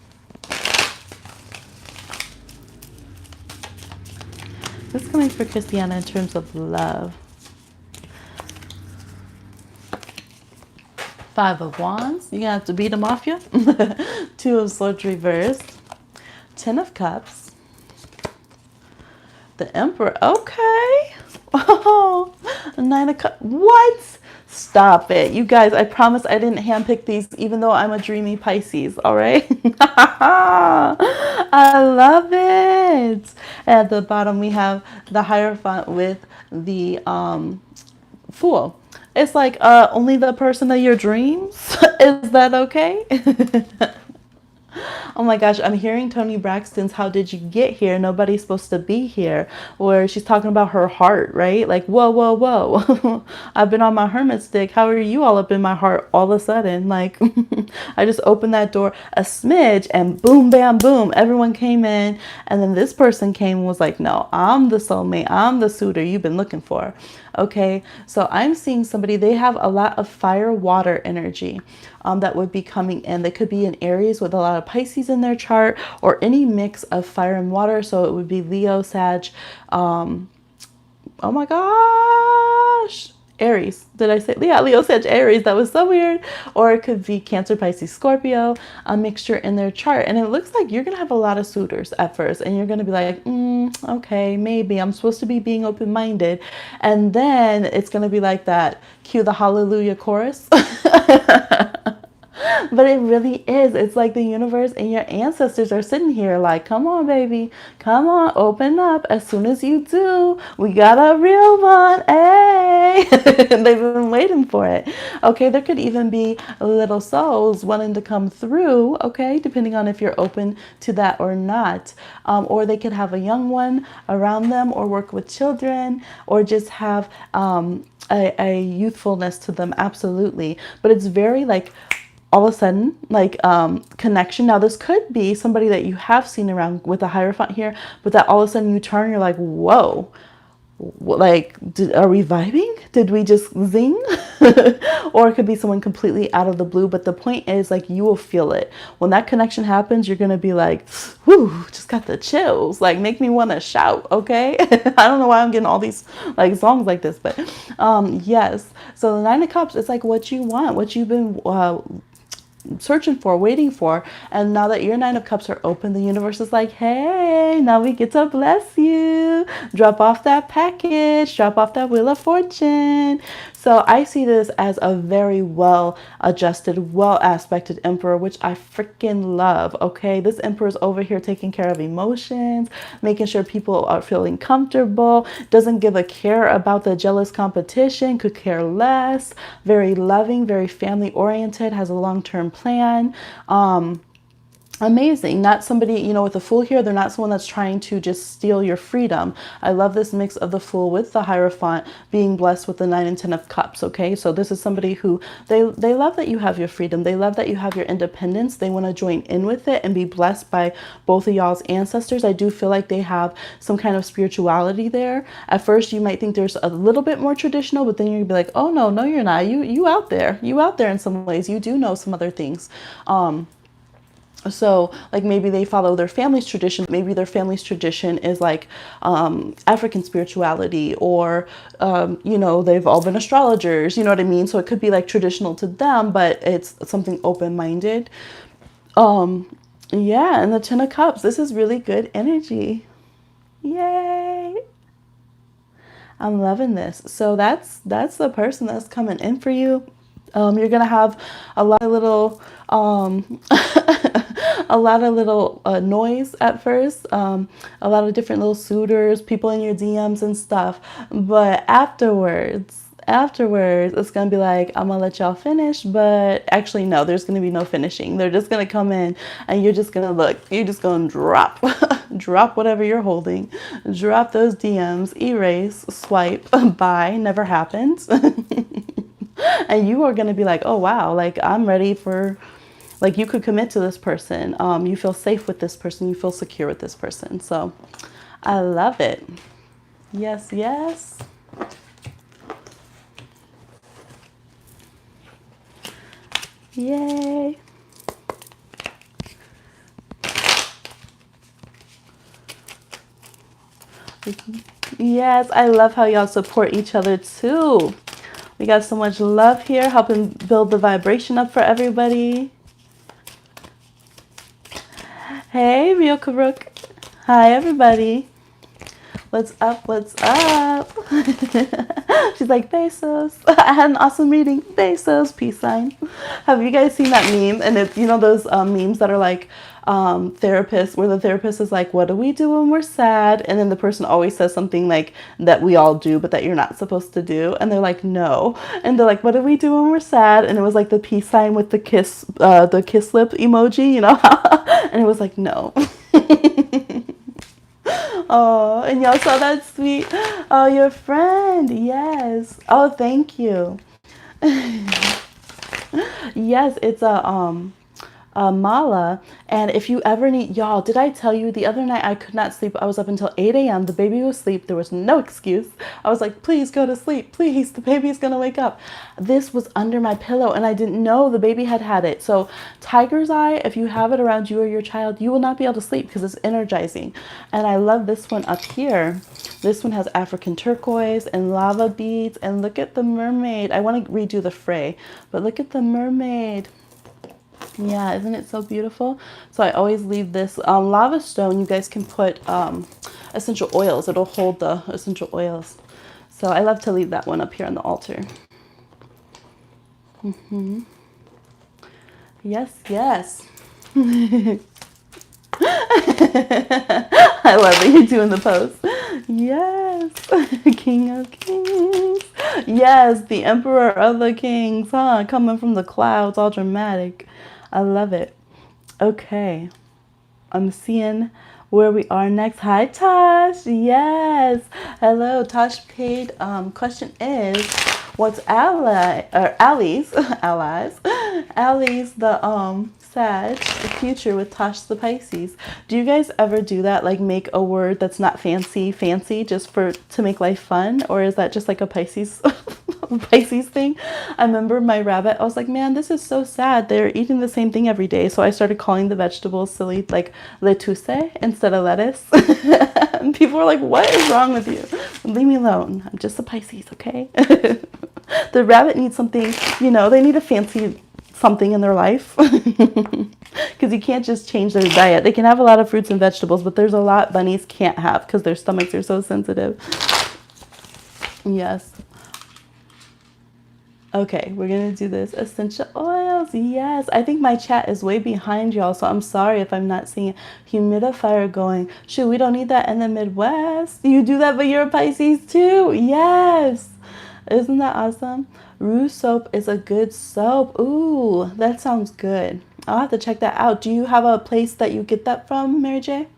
Who's coming for Christiana in terms of love? Five of Wands. You're going to have to beat them off you. Two of Swords reversed. 10 of Cups. The Emperor. Okay. Oh, 9 of Cups. What? Stop it. You guys, I promise I didn't handpick these, even though I'm a dreamy Pisces. All right. I love it. At the bottom, we have the Hierophant with the Fool. It's like only the person of your dreams. Is that okay? Oh my gosh, I'm hearing Toni Braxton's How Did You Get Here? Nobody's supposed to be here. Where she's talking about her heart, right? Like, whoa, whoa, whoa. I've been on my hermit stick. How are you all up in my heart all of a sudden? Like, I just opened that door a smidge and boom, bam, boom. Everyone came in. And then this person came and was like, no, I'm the soulmate. I'm the suitor you've been looking for. Okay, so I'm seeing somebody, they have a lot of fire water energy that would be coming in. They could be in Aries with a lot of Pisces in their chart, or any mix of fire and water. So it would be Leo, Sag, oh my gosh, Aries. Did I say, yeah, Leo, Sag, Aries? That was so weird. Or it could be Cancer, Pisces, Scorpio, a mixture in their chart. And it looks like you're going to have a lot of suitors at first. And you're going to be like, okay, maybe I'm supposed to be being open-minded. And then it's going to be like that, cue the hallelujah chorus. But it really is. It's like the universe and your ancestors are sitting here like, come on, baby. Come on, open up. As soon as you do, we got a real one. Hey. They've been waiting for it. Okay, there could even be little souls wanting to come through, okay, depending on if you're open to that or not. Or they could have a young one around them, or work with children, or just have a youthfulness to them. Absolutely. But it's very like, all of a sudden, like connection. Now, this could be somebody that you have seen around with a Hierophant here, but that all of a sudden you turn, you're like, whoa, like, are we vibing? Did we just zing? Or it could be someone completely out of the blue. But the point is, like, you will feel it. When that connection happens, you're going to be like, whoo, just got the chills. Like, make me want to shout, okay? I don't know why I'm getting all these, like, songs like this, but yes. So the 9 of Cups, it's like what you want, what you've been searching for, waiting for. And now that your 9 of Cups are open, the universe is like, hey, now we get to bless you. Drop off that package, drop off that Wheel of Fortune. So I see this as a very well adjusted, well aspected Emperor, which I freaking love. Okay, this Emperor is over here taking care of emotions, making sure people are feeling comfortable, doesn't give a care about the jealous competition, could care less, very loving, very family oriented, has a long-term plan. Amazing. Not somebody, you know, with the Fool here, they're not someone that's trying to just steal your freedom. I love this mix of the Fool with the Hierophant being blessed with the 9 and 10 of Cups. Okay, so this is somebody who they love that you have your freedom. They love that you have your independence. They want to join in with it and be blessed by both of y'all's ancestors. I do feel like they have some kind of spirituality there. At first, you might think there's a little bit more traditional, but then you're gonna be like, oh no, you're not. You out there. You out there in some ways. You do know some other things. So like maybe they follow their family's tradition. Maybe their family's tradition is like African spirituality, or, you know, they've all been astrologers, you know what I mean? So it could be like traditional to them, but it's something open-minded. Yeah, and the 10 of Cups, this is really good energy. Yay. I'm loving this. So that's the person that's coming in for you. You're going to have a lot of little, noise at first, a lot of different little suitors, people in your DMs and stuff. But afterwards, it's going to be like, I'm going to let y'all finish. But actually, no, there's going to be no finishing. They're just going to come in and you're just going to look. You're just going to drop. Drop whatever you're holding. Drop those DMs. Erase. Swipe. Bye. Never happened. And you are going to be like, oh, wow, like I'm ready for, like you could commit to this person. You feel safe with this person. You feel secure with this person. So I love it. Yes, yes. Yay. Yes, I love how y'all support each other too. We got so much love here, helping build the vibration up for everybody. Hey, Ryoka Rook. Hi, everybody. What's up? What's up? She's like, Besos. I had an awesome reading. Besos, peace sign. Have you guys seen that meme? And it's, you know, those memes that are like therapists, where the therapist is like, what do we do when we're sad? And then the person always says something like, that we all do, but that you're not supposed to do. And they're like, no. And they're like, what do we do when we're sad? And it was like the peace sign with the kiss lip emoji, you know? And it was like, no. Oh, and y'all saw that sweet, oh, your friend, yes. Oh, thank you. Yes, it's a mala. And if you ever need, y'all, did I tell you the other night I could not sleep? I was up until 8 a.m. The baby was asleep. There was no excuse. I was like, please go to sleep. Please, the baby's going to wake up. This was under my pillow and I didn't know the baby had it. So tiger's eye, if you have it around you or your child, you will not be able to sleep because it's energizing. And I love this one up here. This one has African turquoise and lava beads. And look at the mermaid. I want to redo the fray, but look at the mermaid. Yeah, isn't it so beautiful? So I always leave this lava stone. You guys can put essential oils. It'll hold the essential oils. So I love to leave that one up here on the altar. Yes, yes. I love that you're doing the pose. Yes. King of Kings. Yes, the Emperor of the Kings, huh? Coming from the clouds, all dramatic. I love it. Okay. I'm seeing where we are next. Hi, Tosh. Yes. Hello. Tosh paid. Question is, what's Allie's the Sag, the future with Tosh the Pisces? Do you guys ever do that? Like make a word that's not fancy just to make life fun? Or is that just like a Pisces Pisces thing? I remember my rabbit, I was like, man, this is so sad. They're eating the same thing every day. So I started calling the vegetables silly, like lettuce instead of lettuce. And people were like, what is wrong with you? Leave me alone. I'm just a Pisces, okay? The rabbit needs something, you know, they need a fancy something in their life. Because you can't just change their diet. They can have a lot of fruits and vegetables, but there's a lot bunnies can't have because their stomachs are so sensitive. Yes. Okay, we're gonna do this. Essential oils, yes. I think my chat is way behind y'all, so I'm sorry if I'm not seeing humidifier going. Shoot, we don't need that in the Midwest. You do that, but you're a Pisces too. Yes. Isn't that awesome? Rue soap is a good soap. Ooh, that sounds good. I'll have to check that out. Do you have a place that you get that from, Mary J?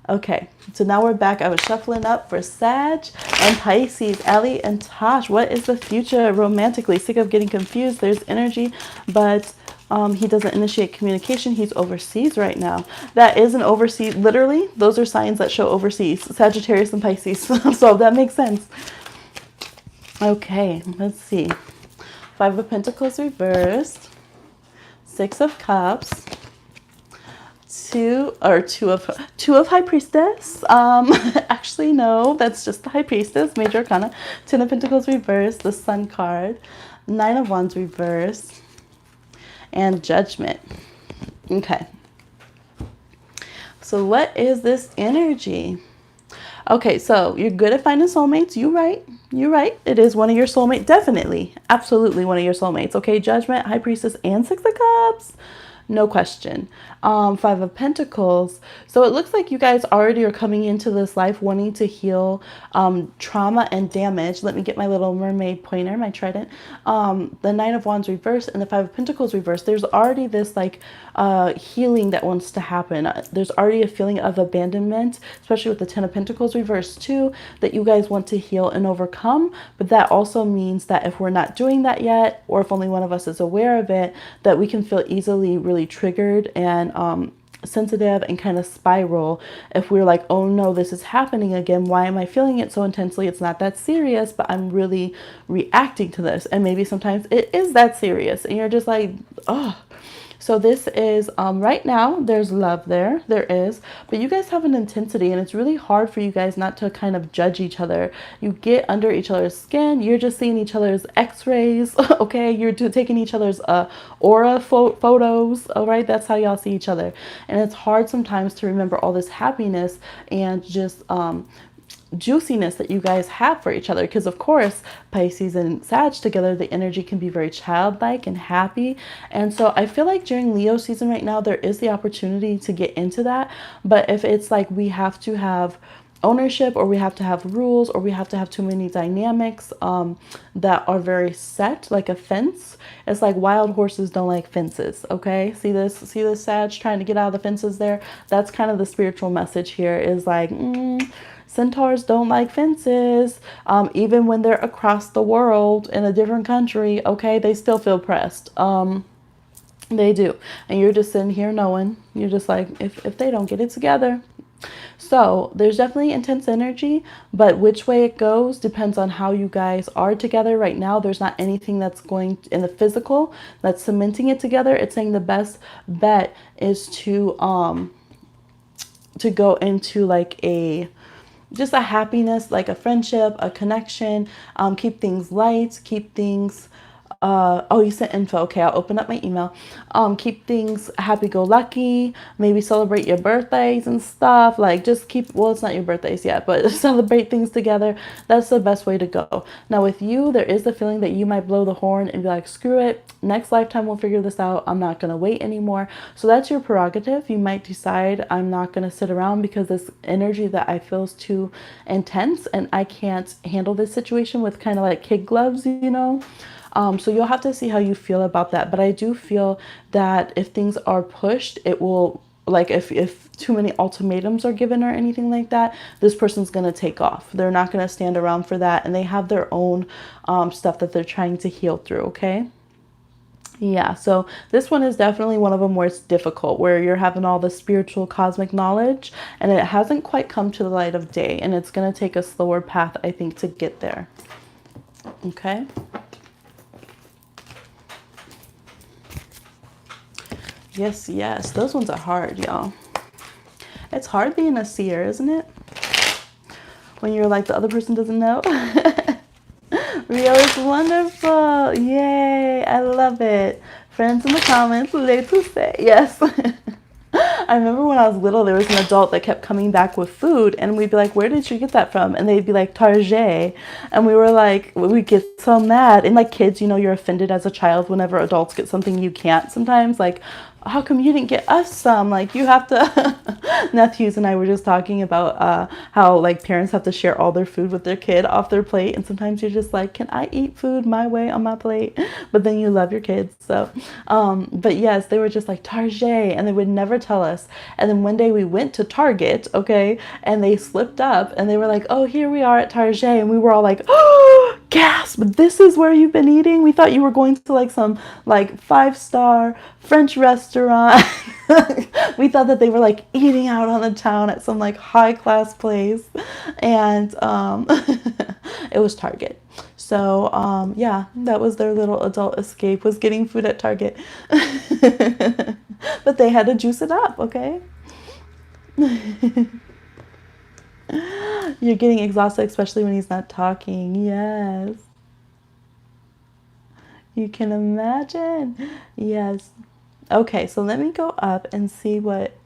Okay, so now we're back. I was shuffling up for Sag and Pisces, Ellie and Tosh. What is the future romantically? Sick of getting confused. There's energy, but he doesn't initiate communication. He's overseas right now. That is an overseas. Literally, those are signs that show overseas. Sagittarius and Pisces. So that makes sense. Okay, let's see. Five of Pentacles reversed. Six of Cups. Two of High Priestess. Actually, no, that's just the High Priestess, Major Arcana. Ten of Pentacles reversed, the Sun card. Nine of Wands reversed, and Judgment. Okay. So what is this energy? Okay, so you're good at finding soulmates. You're right. You're right. It is one of your soulmates. Definitely. Absolutely one of your soulmates. Okay, Judgment, High Priestess, and Six of Cups. No question. Five of Pentacles. So it looks like you guys already are coming into this life wanting to heal trauma and damage. Let me get my little mermaid pointer, my trident. The Nine of Wands reversed and the Five of Pentacles reversed. There's already this like healing that wants to happen. There's already a feeling of abandonment, especially with the Ten of Pentacles reversed too, that you guys want to heal and overcome. But that also means that if we're not doing that yet, or if only one of us is aware of it, that we can feel easily really triggered and sensitive and kind of spiral if we're like, oh no, this is happening again. Why am I feeling it so intensely? It's not that serious, but I'm really reacting to this. And maybe sometimes it is that serious and you're just like, oh. So this is right now there's love there is, but you guys have an intensity and it's really hard for you guys not to kind of judge each other. You get under each other's skin. You're just seeing each other's x-rays. Okay, you're taking each other's aura photos. All right, that's how y'all see each other. And it's hard sometimes to remember all this happiness and just juiciness that you guys have for each other, because of course Pisces and Sag together, the energy can be very childlike and happy. And so I feel like during Leo season right now there is the opportunity to get into that, but if it's like we have to have ownership or we have to have rules or we have to have too many dynamics that are very set, like a fence, it's like wild horses don't like fences. Okay, see this Sag trying to get out of the fences there. That's kind of the spiritual message here, is like centaurs don't like fences. Even when they're across the world in a different country, okay, they still feel pressed. They do. And you're just sitting here knowing, you're just like, if they don't get it together. So there's definitely intense energy, but which way it goes depends on how you guys are together. Right now, there's not anything that's going in the physical that's cementing it together. It's saying the best bet is to go into like just a happiness, like a friendship, a connection, keep things light, keep things, oh, you sent info. Okay, I'll open up my email. Keep things happy-go-lucky, maybe celebrate your birthdays and stuff. Like just keep, well, it's not your birthdays yet, but celebrate things together. That's the best way to go. Now with you, there is the feeling that you might blow the horn and be like, screw it, next lifetime we'll figure this out. I'm not going to wait anymore. So that's your prerogative. You might decide, I'm not going to sit around because this energy that I feel is too intense and I can't handle this situation with kind of like kid gloves, you know. So you'll have to see how you feel about that. But I do feel that if things are pushed, it will, like if too many ultimatums are given or anything like that, this person's going to take off. They're not going to stand around for that. And they have their own stuff that they're trying to heal through. Okay. Yeah, so this one is definitely one of them where it's difficult, where you're having all the spiritual cosmic knowledge and it hasn't quite come to the light of day. And it's going to take a slower path, I think, to get there. Okay. Yes, yes. Those ones are hard, y'all. It's hard being a seer, isn't it? When you're like, the other person doesn't know. Rio is wonderful. Yay. I love it. Friends in the comments, let's say. Yes. I remember when I was little, there was an adult that kept coming back with food and we'd be like, where did you get that from? And they'd be like, Target. And we were like, we get so mad. And like kids, you know, you're offended as a child whenever adults get something you can't sometimes. Like, how come you didn't get us some? Like, you have to. Nephews and I were just talking about how like parents have to share all their food with their kid off their plate. And sometimes you're just like, can I eat food my way on my plate? But then you love your kids. So, but yes, they were just like Target and they would never tell us. And then one day we went to Target, okay, and they slipped up and they were like, oh, here we are at Target. And we were all like, oh, gasp, this is where you've been eating? We thought you were going to like some like 5-star French restaurant. We thought that they were like eating out on the town at some like high class place. And it was Target. So yeah, that was their little adult escape, was getting food at Target. But they had to juice it up, okay? You're getting exhausted, especially when he's not talking. Yes. You can imagine. Yes. Okay, so let me go up and see what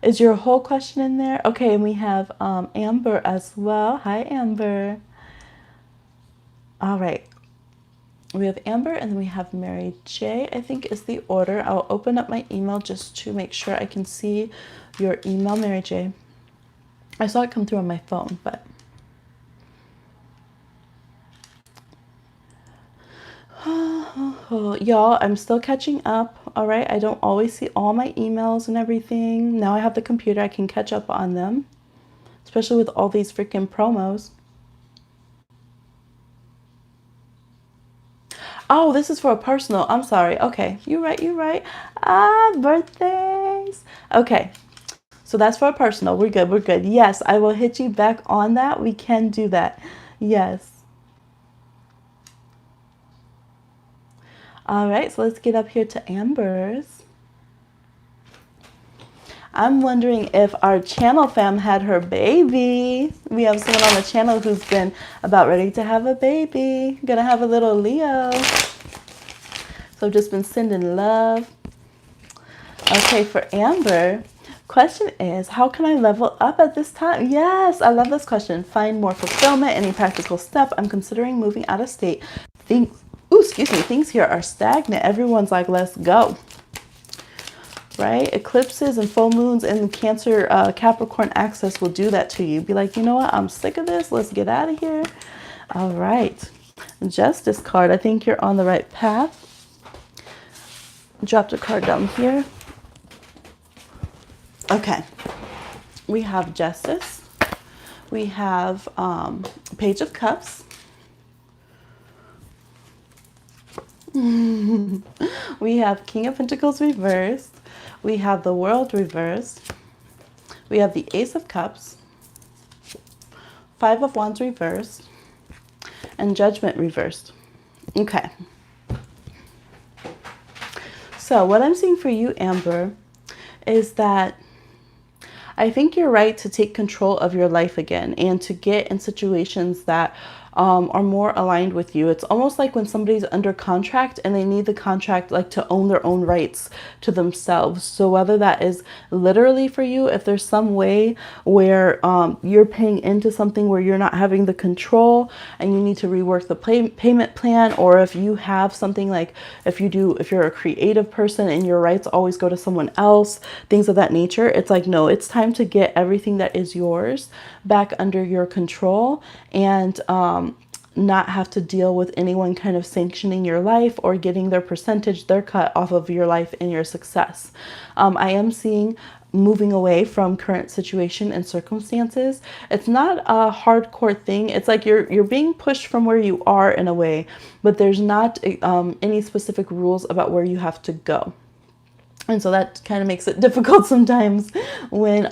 is your whole question in there. Okay, and we have Amber as well. Hi, Amber. All right. We have Amber and then we have Mary J, I think is the order. I'll open up my email just to make sure I can see your email, Mary J. I saw it come through on my phone, but y'all, I'm still catching up. All right, I don't always see all my emails and everything. Now I have the computer, I can catch up on them, especially with all these freaking promos. Oh, this is for a personal. I'm sorry. Okay, you're right. Birthdays. Okay. So that's for personal. We're good. We're good. Yes, I will hit you back on that. We can do that. Yes. All right. So let's get up here to Amber's. I'm wondering if our channel fam had her baby. We have someone on the channel who's been about ready to have a baby. Gonna have a little Leo. So I've just been sending love. Okay, for Amber, question is, how can I level up at this time? Yes, I love this question. Find more fulfillment, any practical step. I'm considering moving out of state. Things here are stagnant. Everyone's like, let's go. Right? Eclipses and full moons and Cancer, Capricorn axis will do that to you. Be like, you know what? I'm sick of this. Let's get out of here. All right. Justice card. I think you're on the right path. Dropped a card down here. Okay. We have Justice. We have Page of Cups. We have King of Pentacles reversed. We have the World reversed. We have the Ace of Cups. Five of Wands reversed. And Judgment reversed. Okay. So what I'm seeing for you, Amber, is that I think you're right to take control of your life again and to get in situations that are more aligned with you. It's almost like when somebody's under contract and they need the contract like to own their own rights to themselves. So whether that is literally for you, if there's some way where you're paying into something where you're not having the control and you need to rework the payment plan, or if you have something like if you're a creative person and your rights always go to someone else, things of that nature, it's like, no, it's time to get everything that is yours back under your control and not have to deal with anyone kind of sanctioning your life or getting their percentage, their cut off of your life and your success. I am seeing moving away from current situation and circumstances. It's not a hardcore thing. It's like you're being pushed from where you are in a way, but there's not any specific rules about where you have to go. And so that kind of makes it difficult sometimes when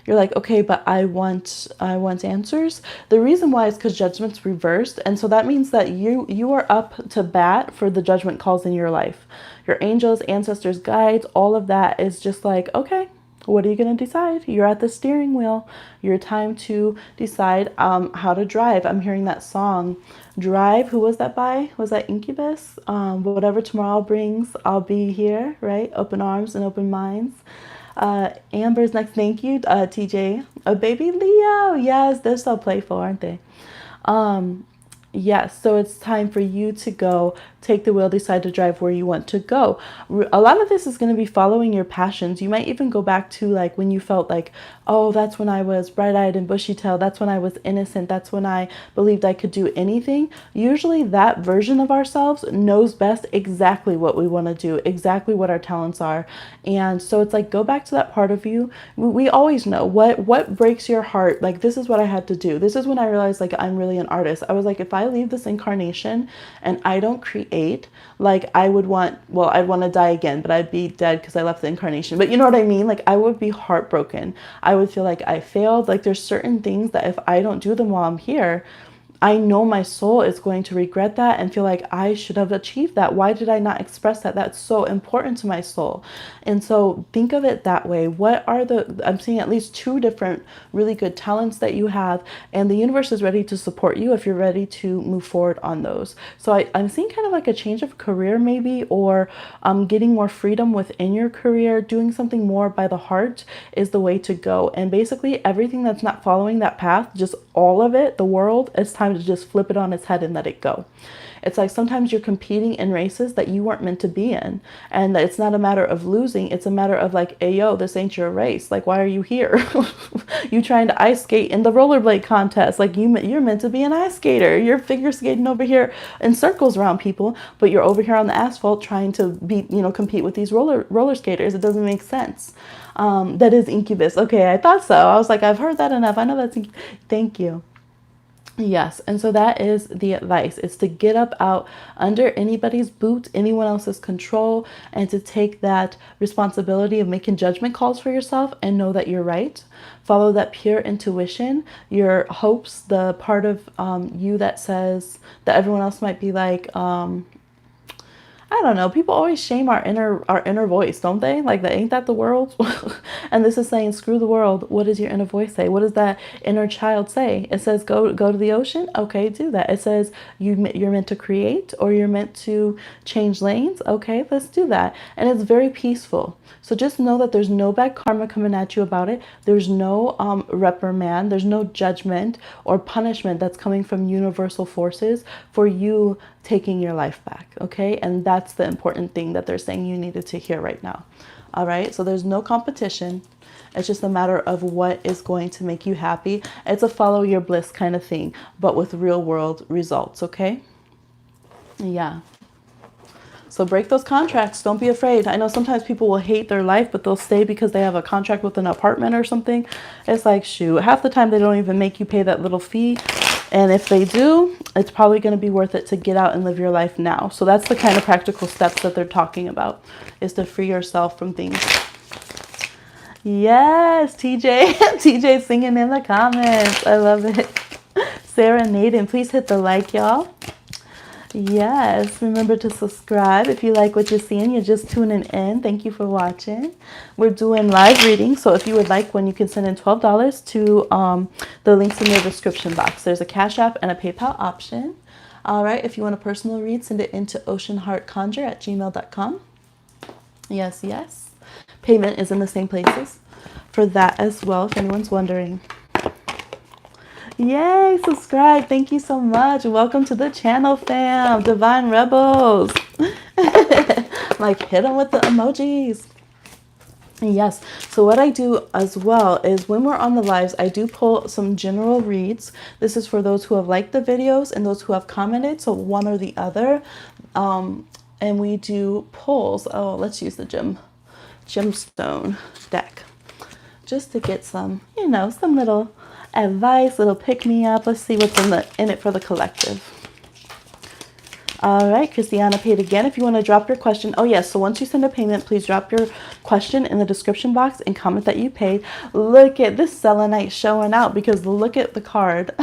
you're like, okay, but I want answers. The reason why is because Judgment's reversed. And so that means that you are up to bat for the judgment calls in your life. Your angels, ancestors, guides, all of that is just like, okay, what are you going to decide? You're at the steering wheel. Your time to decide how to drive. I'm hearing that song, Drive. Who was that by? Was that Incubus? Whatever tomorrow brings, I'll be here, right? Open arms and open minds. Amber's next. Thank you, TJ. A baby Leo. Yes, they're so playful, aren't they? Yes, so it's time for you to go take the wheel, decide to drive where you want to go. A lot of this is going to be following your passions. You might even go back to like when you felt like, oh, that's when I was bright-eyed and bushy-tailed. That's when I was innocent. That's when I believed I could do anything. Usually that version of ourselves knows best exactly what we want to do, exactly what our talents are. And so it's like, go back to that part of you. We always know what breaks your heart. Like, this is what I had to do. This is when I realized like I'm really an artist. I was like, if I leave this incarnation and I don't create, like I'd want to die again, but I'd be dead because I left the incarnation. But you know what I mean? Like I would be heartbroken. I would feel like I failed. Like there's certain things that if I don't do them while I'm here, I know my soul is going to regret that and feel like I should have achieved that. Why did I not express that? That's so important to my soul. And so think of it that way. I'm seeing at least two different really good talents that you have, and the universe is ready to support you if you're ready to move forward on those. So I'm seeing kind of like a change of career maybe, or getting more freedom within your career, doing something more by the heart is the way to go. And basically everything that's not following that path, just all of it, the world, it's time to just flip it on its head and let it go. It's like sometimes you're competing in races that you weren't meant to be in, and it's not a matter of losing. It's a matter of like, hey, yo, this ain't your race. Like, why are you here? You trying to ice skate in the rollerblade contest. Like you're meant to be an ice skater. You're figure skating over here in circles around people, but you're over here on the asphalt trying to compete with these roller skaters. It doesn't make sense. That is Incubus. Okay, I thought so. I was like, I've heard that enough. I know that's thank you. Yes, and so that is the advice. It's to get up out under anybody's boot, anyone else's control, and to take that responsibility of making judgment calls for yourself and know that you're right. Follow that pure intuition, your hopes, the part of you that says that everyone else might be like, I don't know. People always shame our inner voice, don't they? Like that, ain't that the world? And this is saying, screw the world. What does your inner voice say? What does that inner child say? It says, go to the ocean. Okay, do that. It says you're meant to create, or you're meant to change lanes. Okay, let's do that. And it's very peaceful. So just know that there's no bad karma coming at you about it. There's no reprimand. There's no judgment or punishment that's coming from universal forces for you taking your life back. Okay. And that's the important thing that they're saying you needed to hear right now. All right. So there's no competition. It's just a matter of what is going to make you happy. It's a follow your bliss kind of thing, but with real world results. Okay. Yeah. So break those contracts. Don't be afraid. I know sometimes people will hate their life, but they'll stay because they have a contract with an apartment or something. It's like, shoot, half the time they don't even make you pay that little fee. And if they do, it's probably going to be worth it to get out and live your life now. So that's the kind of practical steps that they're talking about, is to free yourself from things. Yes, TJ. TJ singing in the comments. I love it. Sarah Naden, please hit the like, y'all. Yes, remember to subscribe if you like what you're seeing. You're just tuning in. Thank you for watching. We're doing live readings, so if you would like one, you can send in $12 to the links in the description box. There's a Cash App and a PayPal option. All right, if you want a personal read, send it into oceanheartconjure@gmail.com. Yes, yes. Payment is in the same places for that as well, if anyone's wondering. Yay, subscribe. Thank you so much. Welcome to the channel, fam. Divine Rebels. Like, hit them with the emojis. Yes. So what I do as well is when we're on the lives, I do pull some general reads. This is for those who have liked the videos and those who have commented. So one or the other. And we do pulls. Oh, let's use the gemstone deck just to get some, some little advice, little pick me up. Let's see what's in it for the collective. All right, Christiana paid again. If you want to drop your question, oh yes, so once you send a payment, please drop your question in the description box and comment that you paid. Look at this selenite showing out, because look at the card.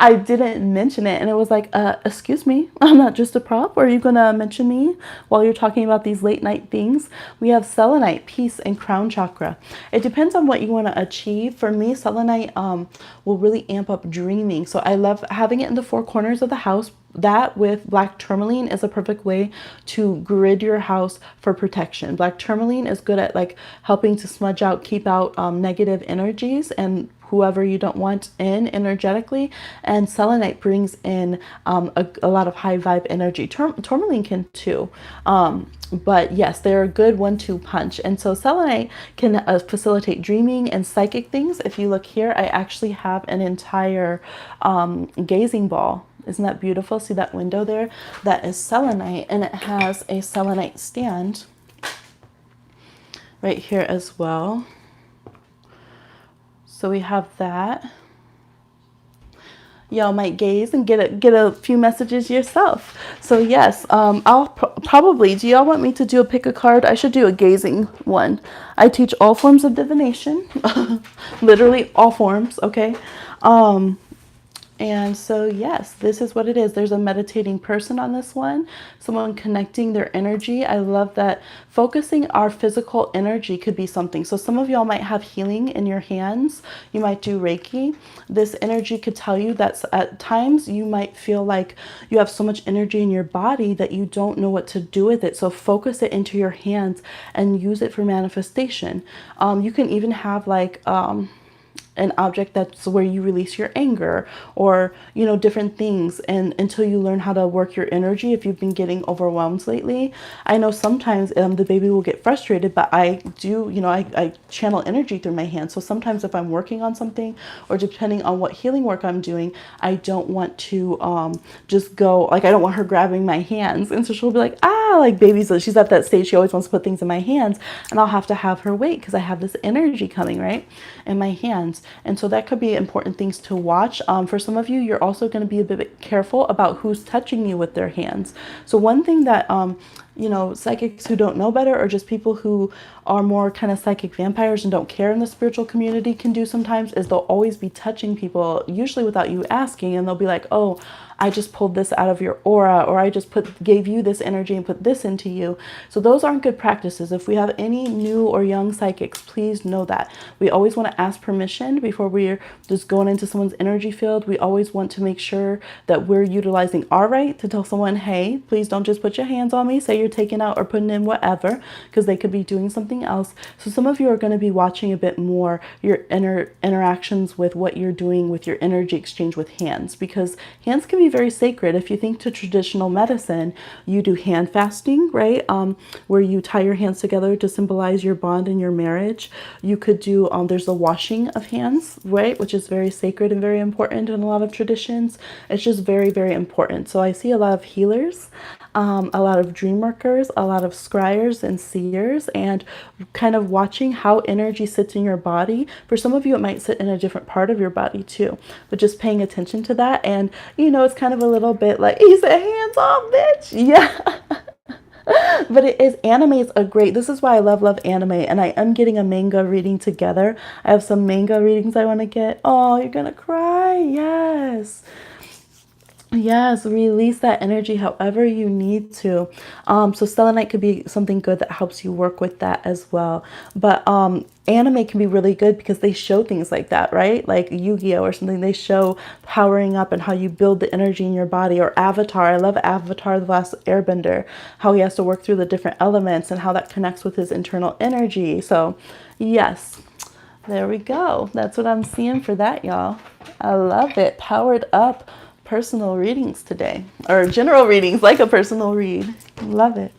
I didn't mention it, and it was like, excuse me, I'm not just a prop. Are you gonna mention me while you're talking about these late night things? We have selenite, peace, and crown chakra. It depends on what you want to achieve. For me, selenite will really amp up dreaming, so I love having it in the four corners of the house. That with black tourmaline is a perfect way to grid your house for protection. Black tourmaline is good at like helping to smudge out, keep out negative energies and whoever you don't want in energetically. And selenite brings in a lot of high vibe energy. Tourmaline can too. But yes, they're a good 1-2 punch. And so selenite can facilitate dreaming and psychic things. If you look here, I actually have an entire gazing ball. Isn't that beautiful? See that window there? That is selenite, and it has a selenite stand right here as well. So we have that. Y'all might gaze and get a few messages yourself. So yes, I'll probably, do y'all want me to do a pick a card? I should do a gazing one. I teach all forms of divination, literally all forms, okay? And so, yes, this is what it is. There's a meditating person on this one, someone connecting their energy. I love that focusing our physical energy could be something. So some of y'all might have healing in your hands. You might do Reiki. This energy could tell you that at times you might feel like you have so much energy in your body that you don't know what to do with it. So focus it into your hands and use it for manifestation. You can even have like an object that's where you release your anger, or different things, and until you learn how to work your energy. If you've been getting overwhelmed lately, I know sometimes the baby will get frustrated, but I do, I channel energy through my hands. So sometimes if I'm working on something, or depending on what healing work I'm doing, I don't want to just go, like, I don't want her grabbing my hands, and so she'll be like, ah, like baby's, she's at that stage. She always wants to put things in my hands, and I'll have to have her wait because I have this energy coming right in my hands. And so that could be important things to watch. For some of you, you're also going to be a bit careful about who's touching you with their hands. So one thing that, you know, psychics who don't know better, or just people who are more kind of psychic vampires and don't care in the spiritual community can do sometimes, is they'll always be touching people, usually without you asking, and they'll be like, oh, I just pulled this out of your aura, or I just gave you this energy and put this into you. So those aren't good practices. If we have any new or young psychics, please know that. We always want to ask permission before we're just going into someone's energy field. We always want to make sure that we're utilizing our right to tell someone, hey, please don't just put your hands on me, say you're taking out or putting in whatever, because they could be doing something else. So some of you are going to be watching a bit more your interactions with what you're doing with your energy exchange with hands, because hands can be very sacred. If you think to traditional medicine, you do hand fasting, right? Where you tie your hands together to symbolize your bond in your marriage. You could do, there's a washing of hands, right? Which is very sacred and very important in a lot of traditions. It's just very, very important. So I see a lot of healers, a lot of dream workers, a lot of scryers and seers, and kind of watching how energy sits in your body. For some of you, it might sit in a different part of your body too, but just paying attention to that. And, you know, it's kind of a little bit like, he said, hands off, bitch. Yeah. But it is, anime is a great, this is why I love anime. And I am getting a manga reading together. I have some manga readings I want to get. Oh, you're going to cry. Yes. Yes, release that energy however you need to. So selenite could be something good that helps you work with that as well. But anime can be really good because they show things like that, right? Like Yu-Gi-Oh or something. They show powering up and how you build the energy in your body. Or Avatar. I love Avatar, The Last Airbender. How he has to work through the different elements and how that connects with his internal energy. So yes, there we go. That's what I'm seeing for that, y'all. I love it. Powered up personal readings today, or general readings like a personal read. Love it.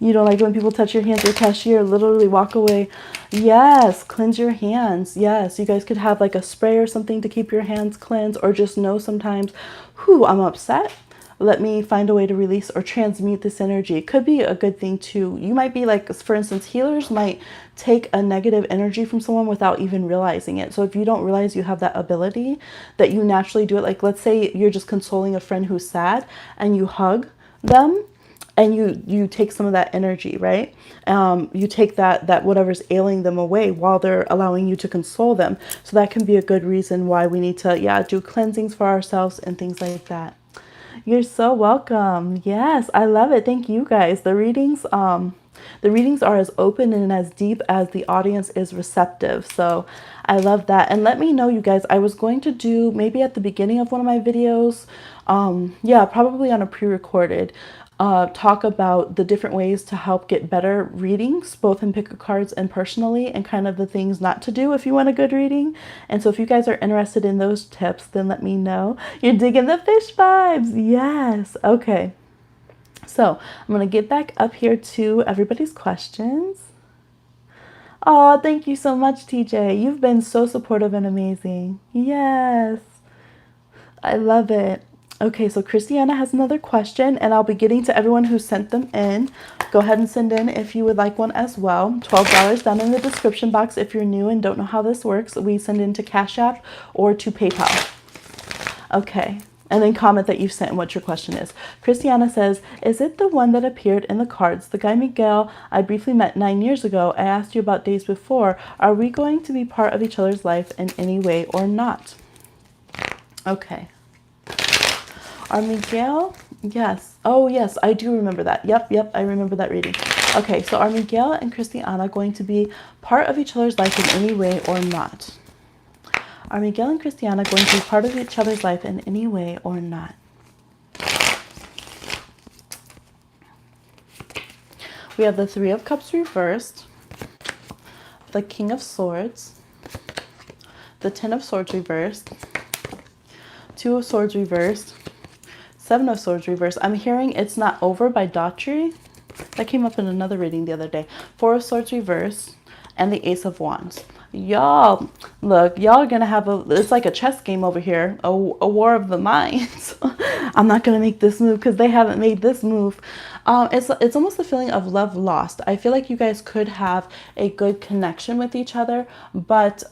You don't like when people touch your hands. Your cashier, literally walk away. Yes, cleanse your hands. Yes, you guys could have like a spray or something to keep your hands cleansed, or just know sometimes, whew, I'm upset. Let me find a way to release or transmute this energy. It could be a good thing too. You might be like, for instance, healers might take a negative energy from someone without even realizing it. So if you don't realize you have that ability, that you naturally do it. Like, let's say you're just consoling a friend who's sad and you hug them and you take some of that energy, right? You take that whatever's ailing them away while they're allowing you to console them. So that can be a good reason why we need to, do cleansings for ourselves and things like that. You're so welcome. Yes, I love it. Thank you guys. The readings are as open and as deep as the audience is receptive. So I love that. And let me know, you guys, I was going to do maybe at the beginning of one of my videos, probably on a pre-recorded, talk about the different ways to help get better readings, both in pick of cards and personally, and kind of the things not to do if you want a good reading. And so if you guys are interested in those tips, then let me know. You're digging the fish vibes. Yes. Okay. So I'm going to get back up here to everybody's questions. Oh, thank you so much, TJ. You've been so supportive and amazing. Yes. I love it. Okay, so Christiana has another question, and I'll be getting to everyone who sent them in. Go ahead and send in if you would like one as well. $12 down in the description box if you're new and don't know how this works. We send in to Cash App or to PayPal. Okay, and then comment that you've sent and what your question is. Christiana says, is it the one that appeared in the cards? The guy Miguel I briefly met 9 years ago. I asked you about days before. Are we going to be part of each other's life in any way or not? Okay. Are Miguel? Yes. Oh, yes, I do remember that. Yep, I remember that reading. Okay, so are Miguel and Christiana going to be part of each other's life in any way or not? Are Miguel and Christiana going to be part of each other's life in any way or not? We have the Three of Cups reversed, the King of Swords, the Ten of Swords reversed, Two of Swords reversed, Seven of Swords reversed. I'm hearing It's Not Over by Daughtry. That came up in another reading the other day. Four of Swords reversed and the Ace of Wands. Y'all, look, y'all are gonna have it's like a chess game over here, a war of the minds. I'm not gonna make this move because they haven't made this move. It's almost the feeling of love lost. I feel like you guys could have a good connection with each other, but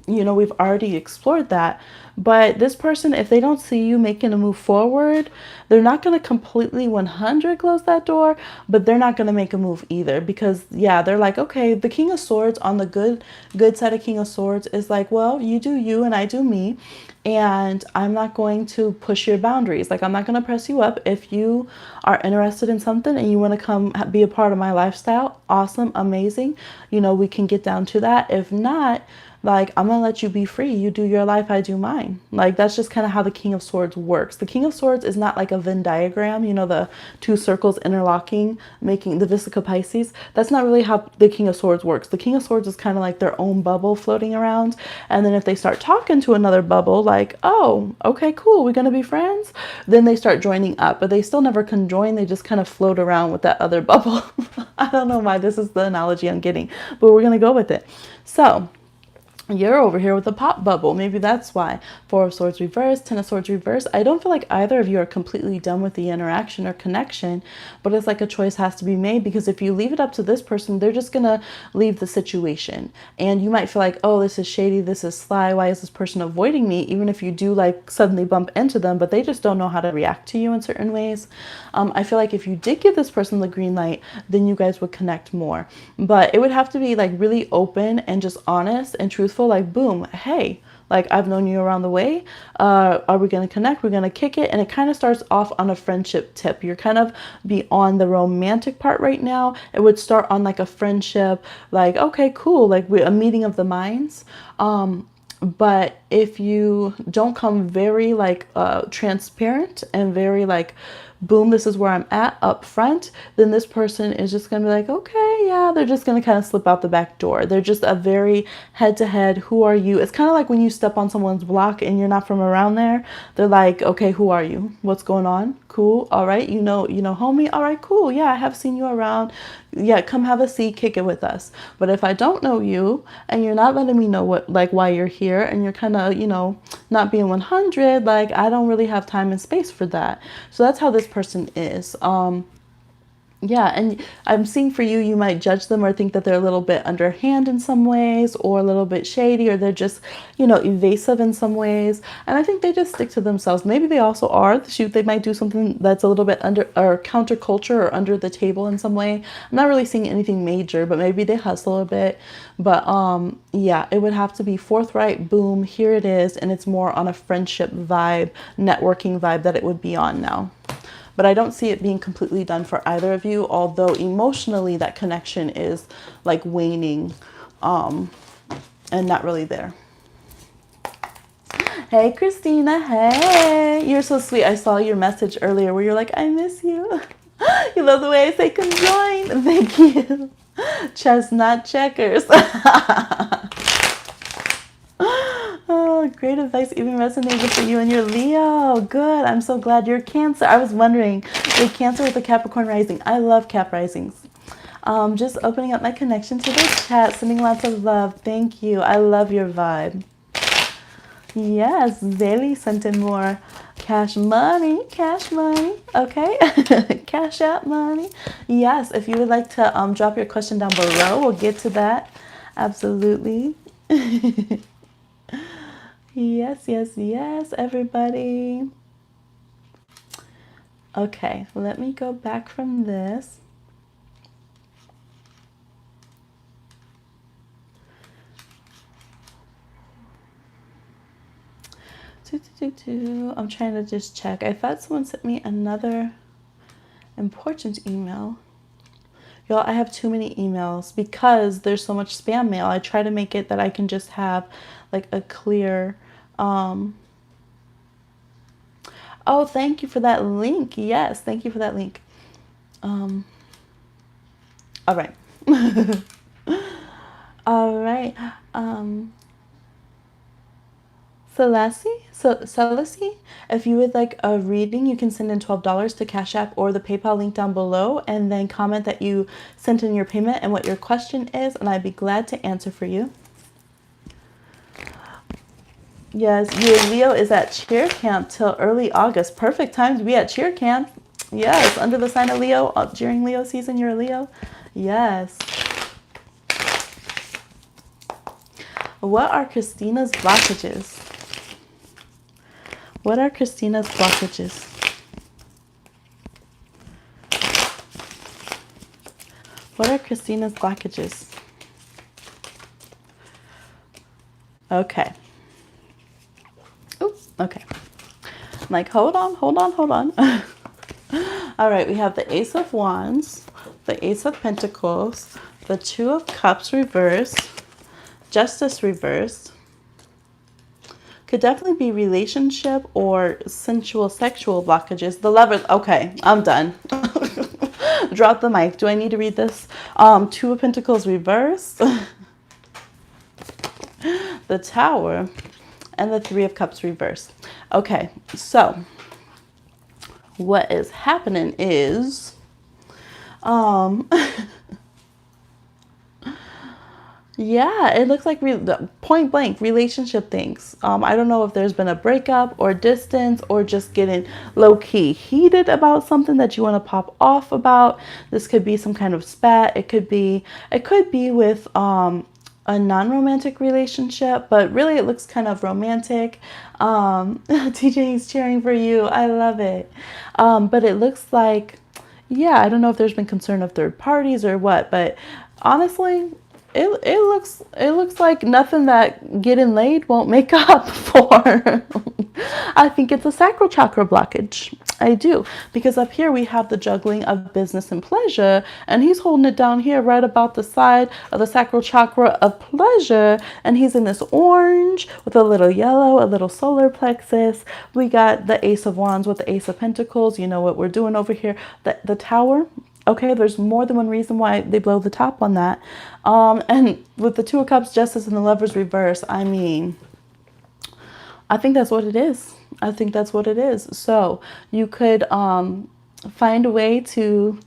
we've already explored that. But this person, if they don't see you making a move forward, they're not going to completely 100 close that door, but they're not going to make a move either because, yeah, they're like, okay, the King of Swords on the good side of King of Swords is like, well, you do you and I do me. And I'm not going to push your boundaries. Like, I'm not going to press you up. If you are interested in something and you want to come be a part of my lifestyle, awesome, amazing. We can get down to that. If not, like, I'm going to let you be free. You do your life, I do mine. Like, that's just kind of how the King of Swords works. The King of Swords is not like a Venn diagram, the two circles interlocking, making the Vesica Pisces. That's not really how the King of Swords works. The King of Swords is kind of like their own bubble floating around. And then if they start talking to another bubble, like, oh, okay, cool, we're going to be friends, then they start joining up. But they still never conjoin. They just kind of float around with that other bubble. I don't know why this is the analogy I'm getting, but we're going to go with it. So you're over here with a pop bubble. Maybe that's why. Four of Swords reverse, Ten of Swords reverse. I don't feel like either of you are completely done with the interaction or connection, but it's like a choice has to be made because if you leave it up to this person, they're just going to leave the situation. And you might feel like, oh, this is shady, this is sly, why is this person avoiding me? Even if you do like suddenly bump into them, but they just don't know how to react to you in certain ways. I feel like if you did give this person the green light, then you guys would connect more. But it would have to be like really open and just honest and truthful. Like, boom, hey, like, I've known you around the way. Are we going to connect? We're going to kick it. And it kind of starts off on a friendship tip. You're kind of beyond the romantic part right now. It would start on like a friendship, like, okay, cool. Like, we're a meeting of the minds. But if you don't come very like transparent and very like, boom, this is where I'm at up front, then this person is just going to be like, okay, yeah, they're just going to kind of slip out the back door. They're just a very head to head. Who are you? It's kind of like when you step on someone's block and you're not from around there. They're like, okay, who are you? What's going on? Cool. All right. Homie. All right, cool. Yeah, I have seen you around. Yeah, come have a seat, kick it with us. But if I don't know you and you're not letting me know why you're here and you're kind of, not being 100, like, I don't really have time and space for that. So that's how this person is. Yeah, and I'm seeing for you, you might judge them or think that they're a little bit underhand in some ways or a little bit shady or they're just, evasive in some ways. And I think they just stick to themselves. Maybe they also are. Shoot, they might do something that's a little bit under or counterculture or under the table in some way. I'm not really seeing anything major, but maybe they hustle a bit. But yeah, it would have to be forthright, boom, here it is. And it's more on a friendship vibe, networking vibe that it would be on now. But I don't see it being completely done for either of you, although emotionally that connection is like waning and not really there. Hey, Christina. Hey, you're so sweet. I saw your message earlier where you're like, I miss you. You love the way I say conjoin. Thank you. Chestnut checkers. Oh, great advice even resonated for you and your Leo. Good. I'm so glad you're Cancer. I was wondering, you're Cancer with a Capricorn rising. I love Cap risings. Just opening up my connection to the chat, sending lots of love. Thank you. I love your vibe. Yes, Zeli sent in more cash money. Okay. Cash out money. Yes, if you would like to drop your question down below, we'll get to that. Absolutely. Yes, everybody. Okay, let me go back from this. I'm trying to just check. I thought someone sent me another important email. Y'all, I have too many emails because there's so much spam mail. I try to make it that I can just have like a clear oh, thank you for that link. Yes, thank you for that link. All right. All right. Celessi, if you would like a reading, you can send in $12 to Cash App or the PayPal link down below, and then comment that you sent in your payment and what your question is, and I'd be glad to answer for you. Yes, your Leo is at cheer camp till early August. Perfect time to be at cheer camp. Yes, under the sign of Leo, during Leo season, you're a Leo. Yes. What are Christina's blockages? What are Christina's blockages? What are Christina's blockages? Okay. Oops. Okay. I'm like, hold on, hold on, hold on. All right, we have the Ace of Wands, the Ace of Pentacles, the Two of Cups reversed, Justice reversed. Could definitely be relationship or sensual, sexual blockages. The Lovers. Okay, I'm done. Drop the mic. Do I need to read this? Two of Pentacles reversed, the Tower, and the Three of Cups reversed. Okay, so what is happening is, yeah, it looks like point blank relationship things. I don't know if there's been a breakup or distance or just getting low key heated about something that you want to pop off about. This could be some kind of spat. It could be with a non-romantic relationship, but really it looks kind of romantic. TJ is cheering for you. I love it. But it looks like, yeah, I don't know if there's been concern of third parties or what, but honestly, it looks like nothing that getting laid won't make up for. I think it's a sacral chakra blockage. I do, because up here we have the juggling of business and pleasure, and he's holding it down here right about the side of the sacral chakra of pleasure, and he's in this orange with a little yellow, a little solar plexus. We got the Ace of Wands with the Ace of Pentacles. You know what we're doing over here, the Tower. Okay, there's more than one reason why they blow the top on that. And with the Two of Cups, Justice, and the Lovers reverse, I mean, I think that's what it is. I think that's what it is. So you could find a way to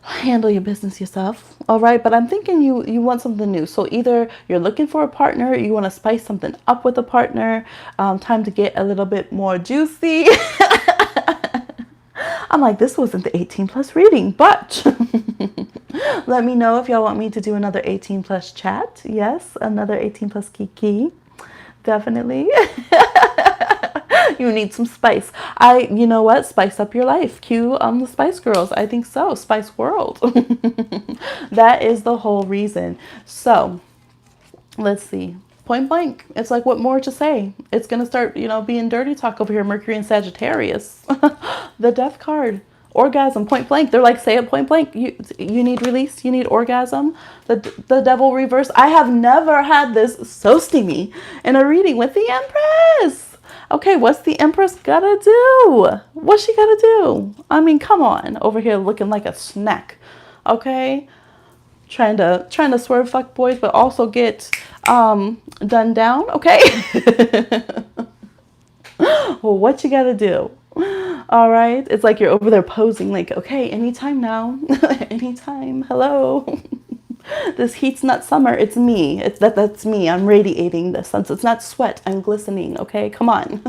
handle your business yourself. All right, but I'm thinking you want something new. So either you're looking for a partner, you want to spice something up with a partner, time to get a little bit more juicy. I'm like, this wasn't the 18 plus reading, but let me know if y'all want me to do another 18 plus chat. Yes, another 18 plus Kiki. Definitely. You need some spice. You know what? Spice up your life. Cue the Spice Girls. I think so. Spice World. That is the whole reason. So let's see. Point blank. It's like, what more to say? It's going to start, being dirty talk over here. Mercury and Sagittarius. The Death card. Orgasm. Point blank. They're like, say it point blank. You need release. You need orgasm. The Devil reverse. I have never had this so steamy in a reading with the Empress. Okay, what's the Empress gotta do? What's she gotta do? I mean, come on. Over here looking like a snack. Okay? Trying to swerve fuck boys, but also get done down. Okay? Well, what you gotta do? All right? It's like you're over there posing like, okay, anytime now. Anytime. Hello. This heat's not summer. It's me. That's me. I'm radiating the sun. So it's not sweat. I'm glistening. Okay, come on.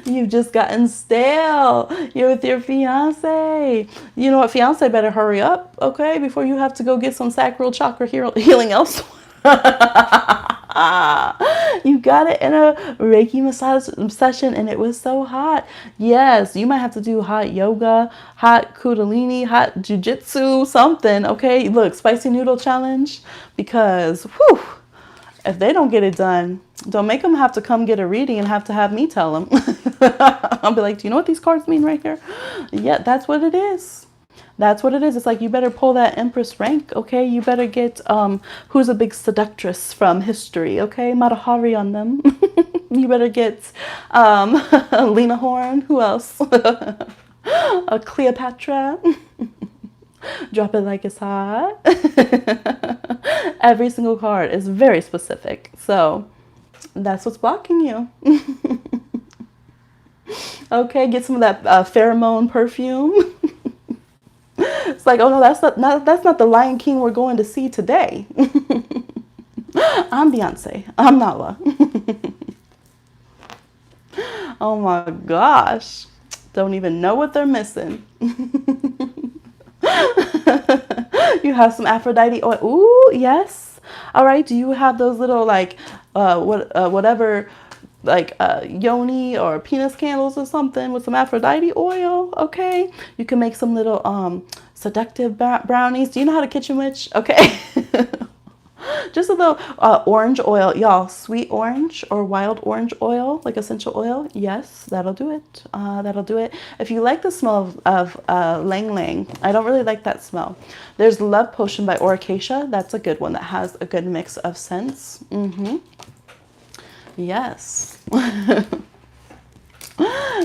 You've just gotten stale. You're with your fiance. You know what, fiance? Better hurry up, okay, before you have to go get some sacral chakra healing elsewhere. You got it in a Reiki massage session and it was so hot. Yes, you might have to do hot yoga, hot kundalini, hot jujitsu, something. Okay, look, spicy noodle challenge, because whew, if they don't get it done, don't make them have to come get a reading and have to have me tell them. I'll be like, do you know what these cards mean right here? Yeah, that's what it is. That's what it is. It's like, you better pull that Empress rank, okay? You better get who's a big seductress from history, okay? Matahari on them. You better get Lena Horne. Who else? Cleopatra. Drop it like it's hot. Every single card is very specific. So that's what's blocking you. Okay, get some of that pheromone perfume. It's like, oh no, that's not the Lion King we're going to see today. I'm Beyonce. I'm Nala. Oh my gosh. Don't even know what they're missing. You have some Aphrodite oil. Ooh, yes. All right. Do you have those little like whatever like yoni or penis candles or something with some Aphrodite oil? Okay. You can make some little seductive brownies. Do you know how to kitchen witch? Okay. Just a little orange oil, y'all. Sweet orange or wild orange oil, like essential oil. Yes, that'll do it. That'll do it. If you like the smell of Lang Lang, I don't really like that smell. There's Love Potion by Oracacia. That's a good one that has a good mix of scents. Yes. You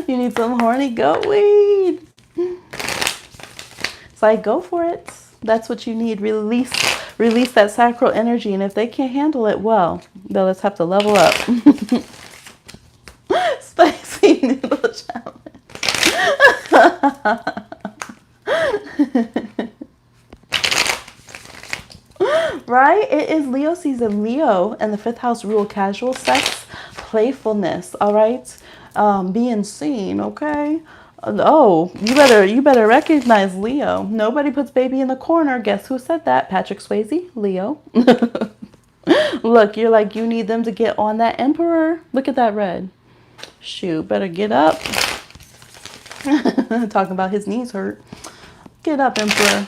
need some horny goat weed. It's like, go for it. That's what you need. Release that sacral energy. And if they can't handle it, well, they'll just have to level up. Spicy noodle challenge. Right? It is Leo season. Leo and the fifth house rule casual sex, playfulness. All right. Being seen. Okay. Oh, you better recognize Leo. Nobody puts baby in the corner. Guess who said that? Patrick Swayze, Leo. Look, you're like, you need them to get on that emperor. Look at that red. Shoot, better get up. Talking about his knees hurt. Get up, emperor.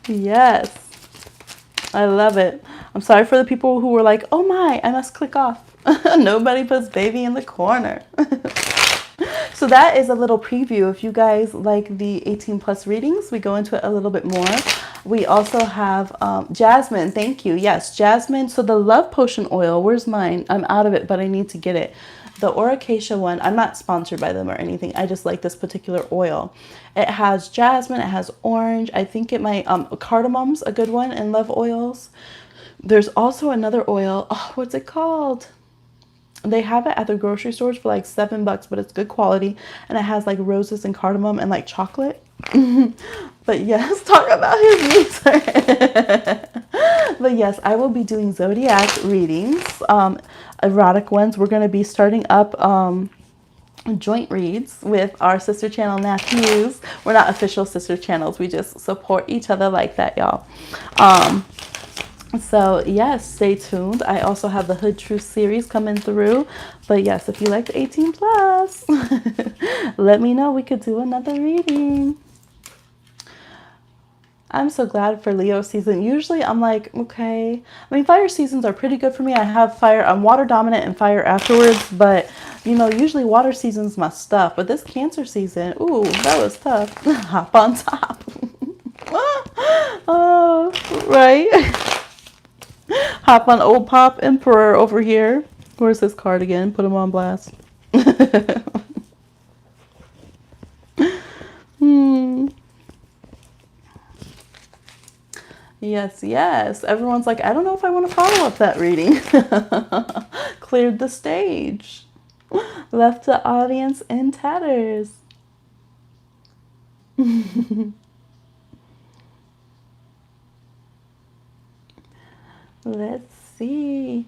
Yes. I love it. I'm sorry for the people who were like, oh my, I must click off. Nobody puts baby in the corner. So that is a little preview. If you guys like the 18 plus readings, we go into it a little bit more. We also have Jasmine. Thank you. Yes, Jasmine. So the Love Potion oil, where's mine? I'm out of it, but I need to get it. The Oracacia one, I'm not sponsored by them or anything. I just like this particular oil. It has jasmine. It has orange. I think it might, cardamom's a good one in Love oils. There's also another oil. Oh, what's it called? They have it at the grocery stores for like $7, but it's good quality. And it has like roses and cardamom and like chocolate. But yes, talk about his knees. But yes, I will be doing zodiac readings, erotic ones. We're going to be starting up joint reads with our sister channel nephews. We're not official sister channels. We just support each other like that, y'all. So yes, stay tuned. I also have the Hood Truth series coming through. But yes, if you like the 18 plus, let me know. We could do another reading. I'm so glad for Leo season. Usually I'm like, okay. I mean, fire seasons are pretty good for me. I have fire. I'm water dominant and fire afterwards. But, you know, usually water season's my stuff. But this Cancer season, ooh, that was tough. Hop on top. Oh, right. Hop on old Pop Emperor over here. Where's his card again? Put him on blast. Yes, yes. Everyone's like, I don't know if I want to follow up that reading. Cleared the stage. Left the audience in tatters. Let's see.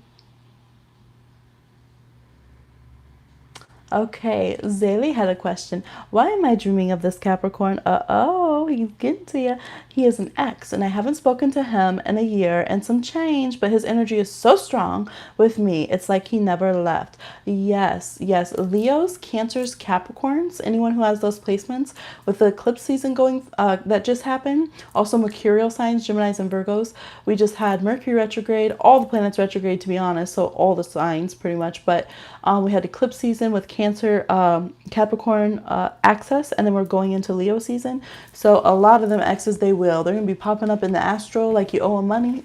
Okay, Zaylee had a question. Why am I dreaming of this Capricorn? Uh-oh, he's getting to you. He is an ex, and I haven't spoken to him in a year and some change, but his energy is so strong with me. It's like he never left. Yes, yes. Leos, Cancers, Capricorns, anyone who has those placements with the eclipse season going, that just happened. Also mercurial signs, Geminis and Virgos. We just had Mercury retrograde, all the planets retrograde, to be honest. So all the signs pretty much, but we had eclipse season with Cancer, Capricorn access, and then we're going into Leo season. So a lot of them exes, they're going to be popping up in the astral like you owe them money,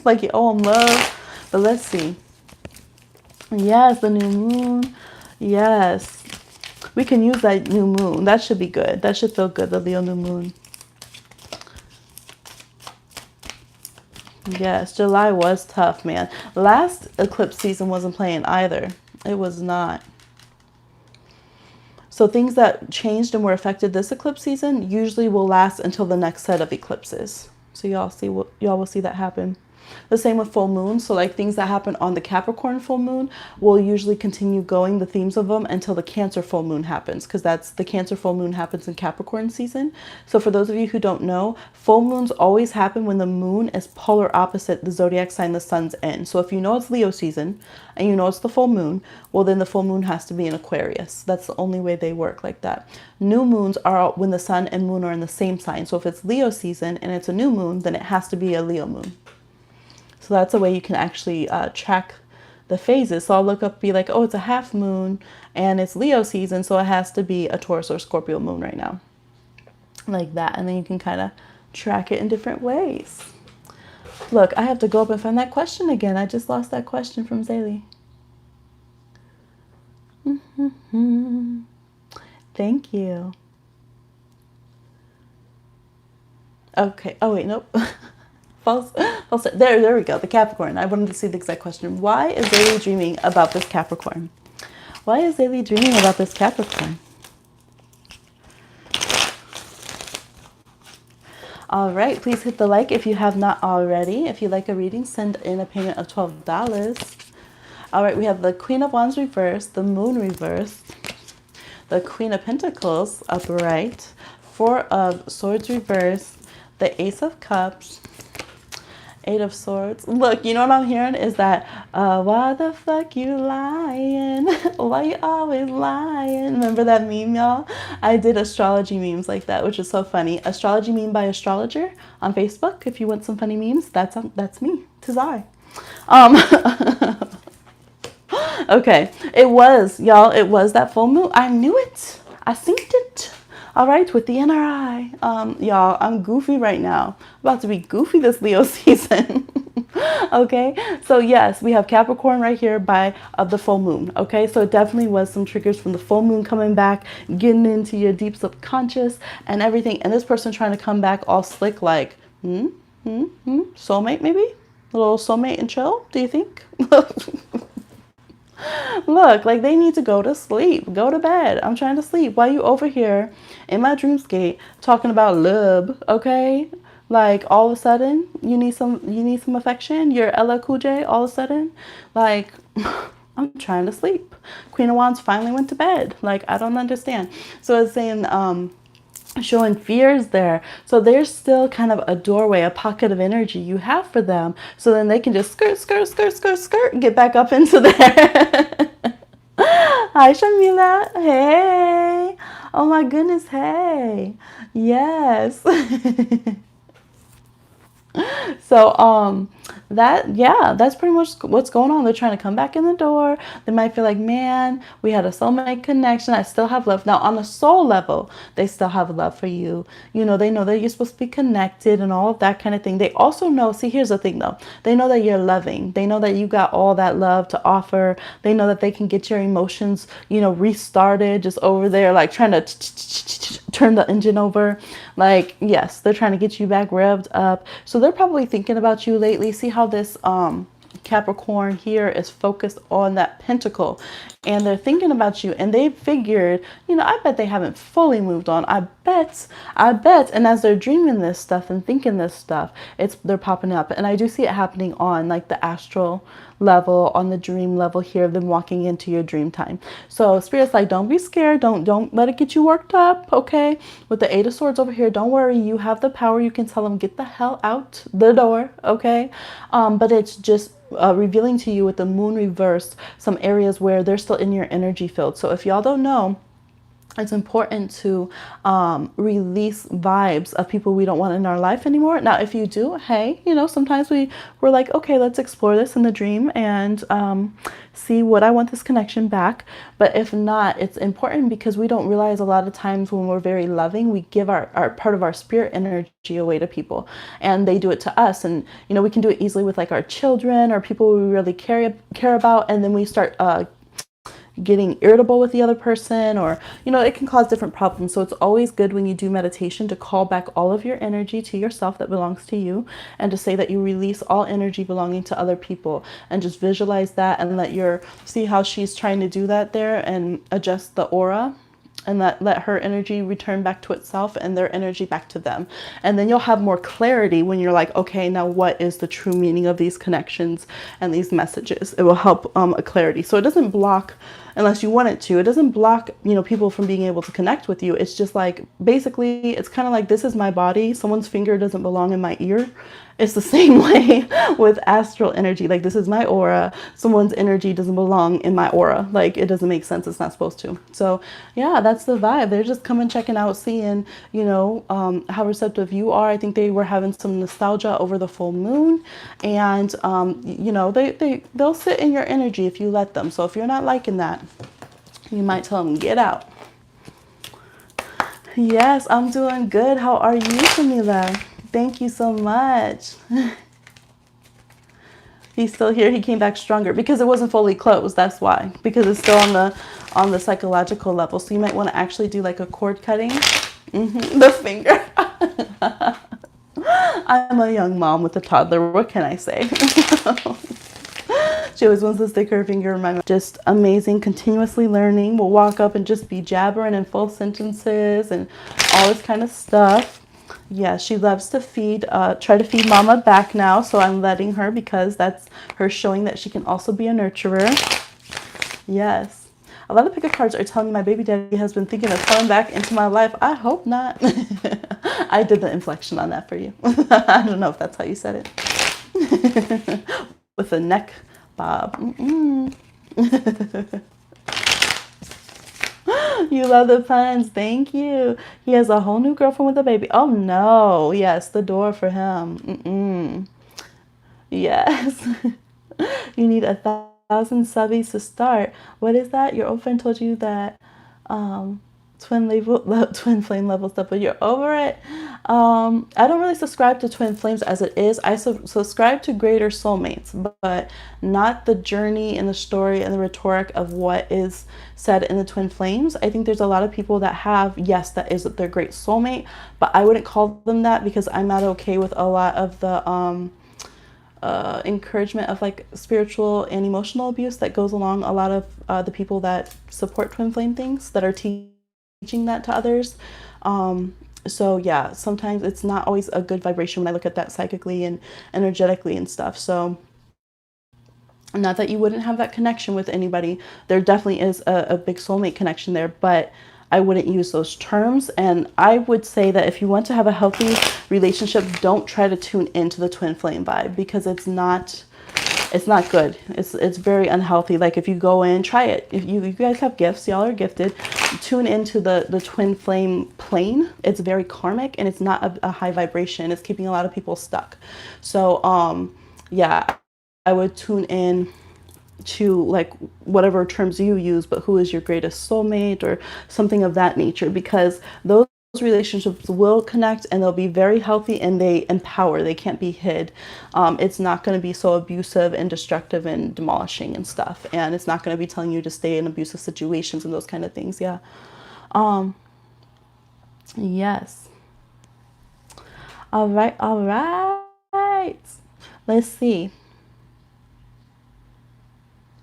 like you owe them love. But let's see. Yes, the new moon. Yes, we can use that new moon. That should be good. That should feel good, the Leo new moon. Yes, July was tough, man. Last eclipse season wasn't playing either. It was not. So things that changed and were affected this eclipse season usually will last until the next set of eclipses. So y'all will see that happen. The same with full moon. So like things that happen on the Capricorn full moon will usually continue going, the themes of them, until the Cancer full moon happens, because that's the Cancer full moon happens in Capricorn season. So for those of you who don't know, full moons always happen when the moon is polar opposite the zodiac sign the sun's in. So if you know it's Leo season and you know it's the full moon, well then the full moon has to be in Aquarius. That's the only way they work like that. New moons are when the sun and moon are in the same sign. So if it's Leo season and it's a new moon, then it has to be a Leo moon. So that's a way you can actually track the phases. So I'll look up, be like, oh, it's a half moon and it's Leo season, so it has to be a Taurus or Scorpio moon right now. Like that. And then you can kind of track it in different ways. Look, I have to go up and find that question again. I just lost that question from Zaylee. Thank you. Okay. Oh, wait, nope. False. There we go. The Capricorn. I wanted to see the exact question. Why is Zaylee dreaming about this Capricorn? Why is Zaylee dreaming about this Capricorn? All right. Please hit the like if you have not already. If you like a reading, send in a payment of $12. All right. We have the Queen of Wands reversed, the Moon reversed, the Queen of Pentacles upright, Four of Swords reversed, the Ace of Cups, Eight of Swords. Look, you know what I'm hearing is that, why the fuck you lying? Why you always lying? Remember that meme, y'all? I did astrology memes like that, which is so funny. Astrology meme by astrologer on Facebook. If you want some funny memes, that's me. 'Tis I. Okay, it was, y'all, it was that full moon. I knew it. I synced it. All right, with the NRI. Y'all, I'm goofy right now. I'm about to be goofy this Leo season. Okay, so yes, we have Capricorn right here by the full moon. Okay, so it definitely was some triggers from the full moon coming back, getting into your deep subconscious and everything. And this person trying to come back all slick like, soulmate maybe? A little soulmate and chill, do you think? Look, like they need to go to sleep, go to bed. I'm trying to sleep. Why you over here in my dreamscape talking about love? Okay, like all of a sudden you need some affection. You're Ella Cool J. All of a sudden, like I'm trying to sleep. Queen of Wands finally went to bed. Like I don't understand. So it's saying showing fears there. So there's still kind of a doorway, a pocket of energy you have for them. So then they can just skirt, get back up into there. Hi, Shamila. Hey. Oh my goodness. Hey. Yes. So, that's pretty much what's going on. They're trying to come back in the door. They might feel like, man, we had a soulmate connection. I still have love. Now, on a soul level, they still have love for you. You know, they know that you're supposed to be connected and all of that kind of thing. They also know, see, here's the thing though. They know that you're loving. They know that you got all that love to offer. They know that they can get your emotions, you know, restarted just over there, like trying to turn the engine over. Like, yes, they're trying to get you back revved up. So they're probably thinking about you lately. See how this Capricorn here is focused on that pentacle, and they're thinking about you, and they figured, you know, I bet they haven't fully moved on. I bet. And as they're dreaming this stuff and thinking this stuff, they're popping up. And I do see it happening on like the astral level, on the dream level here, of them walking into your dream time. So Spirit's like, don't be scared. Don't let it get you worked up. Okay. With the Eight of Swords over here, don't worry. You have the power. You can tell them, get the hell out the door. Okay. But it's just revealing to you with the moon reversed some areas where they're still in your energy field. So if y'all don't know, it's important to release vibes of people we don't want in our life anymore. Now, if you do, hey, you know, sometimes we're like, okay, let's explore this in the dream and see what I want this connection back. But if not, it's important because we don't realize a lot of times when we're very loving, we give our part of our spirit energy away to people, and they do it to us. And, you know, we can do it easily with like our children or people we really care about. And then we start getting irritable with the other person, or, you know, it can cause different problems. So it's always good when you do meditation to call back all of your energy to yourself that belongs to you, and to say that you release all energy belonging to other people, and just visualize that and see how she's trying to do that there and adjust the aura and let her energy return back to itself and their energy back to them. And then you'll have more clarity when you're like, okay, now what is the true meaning of these connections and these messages? It will help a clarity. So it doesn't block, unless you want it to, it doesn't block, people from being able to connect with you. It's just like, basically, it's kind of like, this is my body. Someone's finger doesn't belong in my ear. It's the same way with astral energy. Like, this is my aura. Someone's energy doesn't belong in my aura. Like, it doesn't make sense. It's not supposed to. So yeah, that's the vibe. They're just coming, checking out, seeing, how receptive you are. I think they were having some nostalgia over the full moon, and, they'll sit in your energy if you let them. So if you're not liking that, you might tell them, get out. Yes, I'm doing good. How are you, Camila? Thank you so much. He's still here. He came back stronger because it wasn't fully closed. That's why. Because it's still on the psychological level. So you might want to actually do like a cord cutting. The finger. I'm a young mom with a toddler. What can I say? She always wants to stick her finger in my mouth. Just amazing, continuously learning. We'll walk up and just be jabbering in full sentences and all this kind of stuff. Yeah, she loves to try to feed mama back now. So I'm letting her, because that's her showing that she can also be a nurturer. Yes. A lot of pick-up cards are telling me my baby daddy has been thinking of coming back into my life. I hope not. I did the inflection on that for you. I don't know if that's how you said it. With a neck bob. You love the puns. Thank you. He has a whole new girlfriend with a baby. Oh no. Yes, the door for him. Yes. You need 1,000 subbies to start. What is that? Your old friend told you that twin flame level stuff, but you're over it. I don't really subscribe to twin flames as it is. I subscribe to greater soulmates, but not the journey and the story and the rhetoric of what is said in the twin flames. I think there's a lot of people that have, yes, that is their great soulmate, but I wouldn't call them that because I'm not okay with a lot of the encouragement of like spiritual and emotional abuse that goes along a lot of the people that support twin flame things, that are teaching that to others. So yeah, sometimes it's not always a good vibration when I look at that psychically and energetically and stuff. So not that you wouldn't have that connection with anybody. There definitely is a big soulmate connection there, but I wouldn't use those terms. And I would say that if you want to have a healthy relationship, don't try to tune into the twin flame vibe, because it's not good. It's very unhealthy. Like, if you go in, try it. If you guys have gifts, y'all are gifted, tune into the twin flame plane. It's very karmic and it's not a high vibration. It's keeping a lot of people stuck. So yeah, I would tune in to like whatever terms you use, but who is your greatest soulmate or something of that nature, because those relationships will connect and they'll be very healthy and they empower. They can't be hid. It's not going to be so abusive and destructive and demolishing and stuff, and it's not going to be telling you to stay in abusive situations and those kind of things. Yeah. Yes. All right, let's see.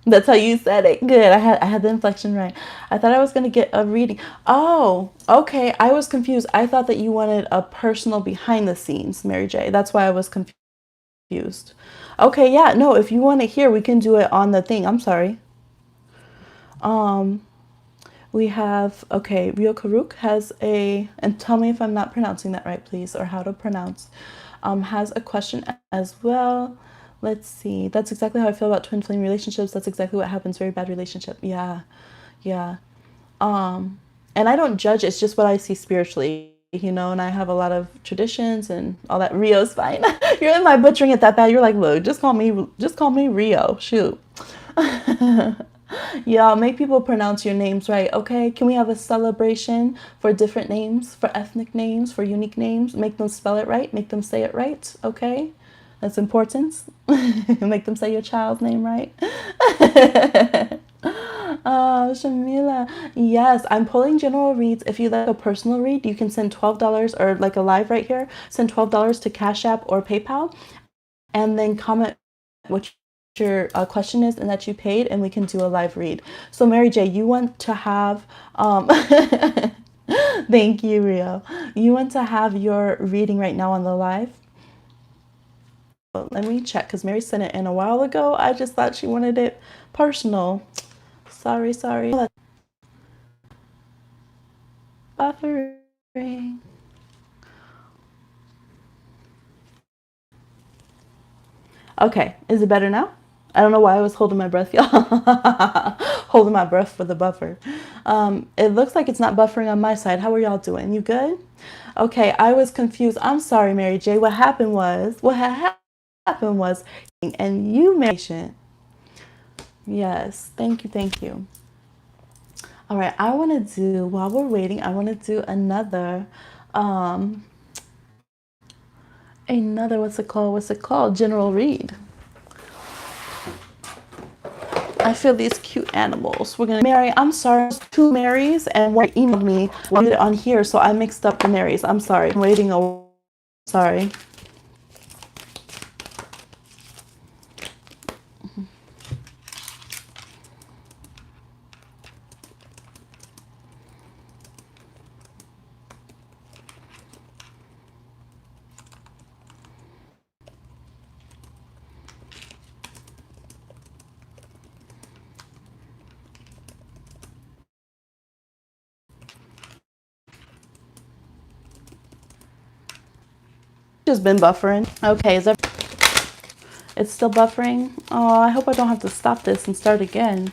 That's how you said it. Good. I had the inflection right. I thought I was going to get a reading. Oh, okay. I was confused. I thought that you wanted a personal behind the scenes, Mary J. That's why I was confused. Okay, yeah. No, if you want to hear, we can do it on the thing. I'm sorry. We have, okay, Rio Karuk has and tell me if I'm not pronouncing that right, please, or how to pronounce, has a question as well. Let's see. That's exactly how I feel about twin flame relationships. That's exactly what happens. Very bad relationship. Yeah. Yeah. And I don't judge. It's just what I see spiritually, and I have a lot of traditions and all that. Rio's fine. You're in my butchering it that bad. You're like, look, just call me Rio. Shoot. Yeah, make people pronounce your names right. Okay. Can we have a celebration for different names, for ethnic names, for unique names? Make them spell it right. Make them say it right. Okay. That's important. Make them say your child's name right. Oh, Shamila. Yes, I'm pulling general reads. If you like a personal read, you can send $12, or like a live right here, send $12 to Cash App or PayPal, and then comment what your question is and that you paid, and we can do a live read. So Mary J, you want to have thank you, Rio. You want to have your reading right now on the live? But let me check, because Mary sent it in a while ago. I just thought she wanted it personal. Sorry. Buffering. Okay, is it better now? I don't know why I was holding my breath, y'all. Holding my breath for the buffer. It looks like it's not buffering on my side. How are y'all doing? You good? Okay, I was confused. I'm sorry, Mary J. What happened was, and you mentioned, yes, thank you. All right, I want to do, while we're waiting, I want to do another, what's it called? General read. I feel these cute animals. We're gonna Mary. I'm sorry, two Marys and one emailed me on here, so I mixed up the Marys. I'm sorry. I'm waiting. Sorry. Just been buffering. Okay, it's still buffering. Oh, I hope I don't have to stop this and start again.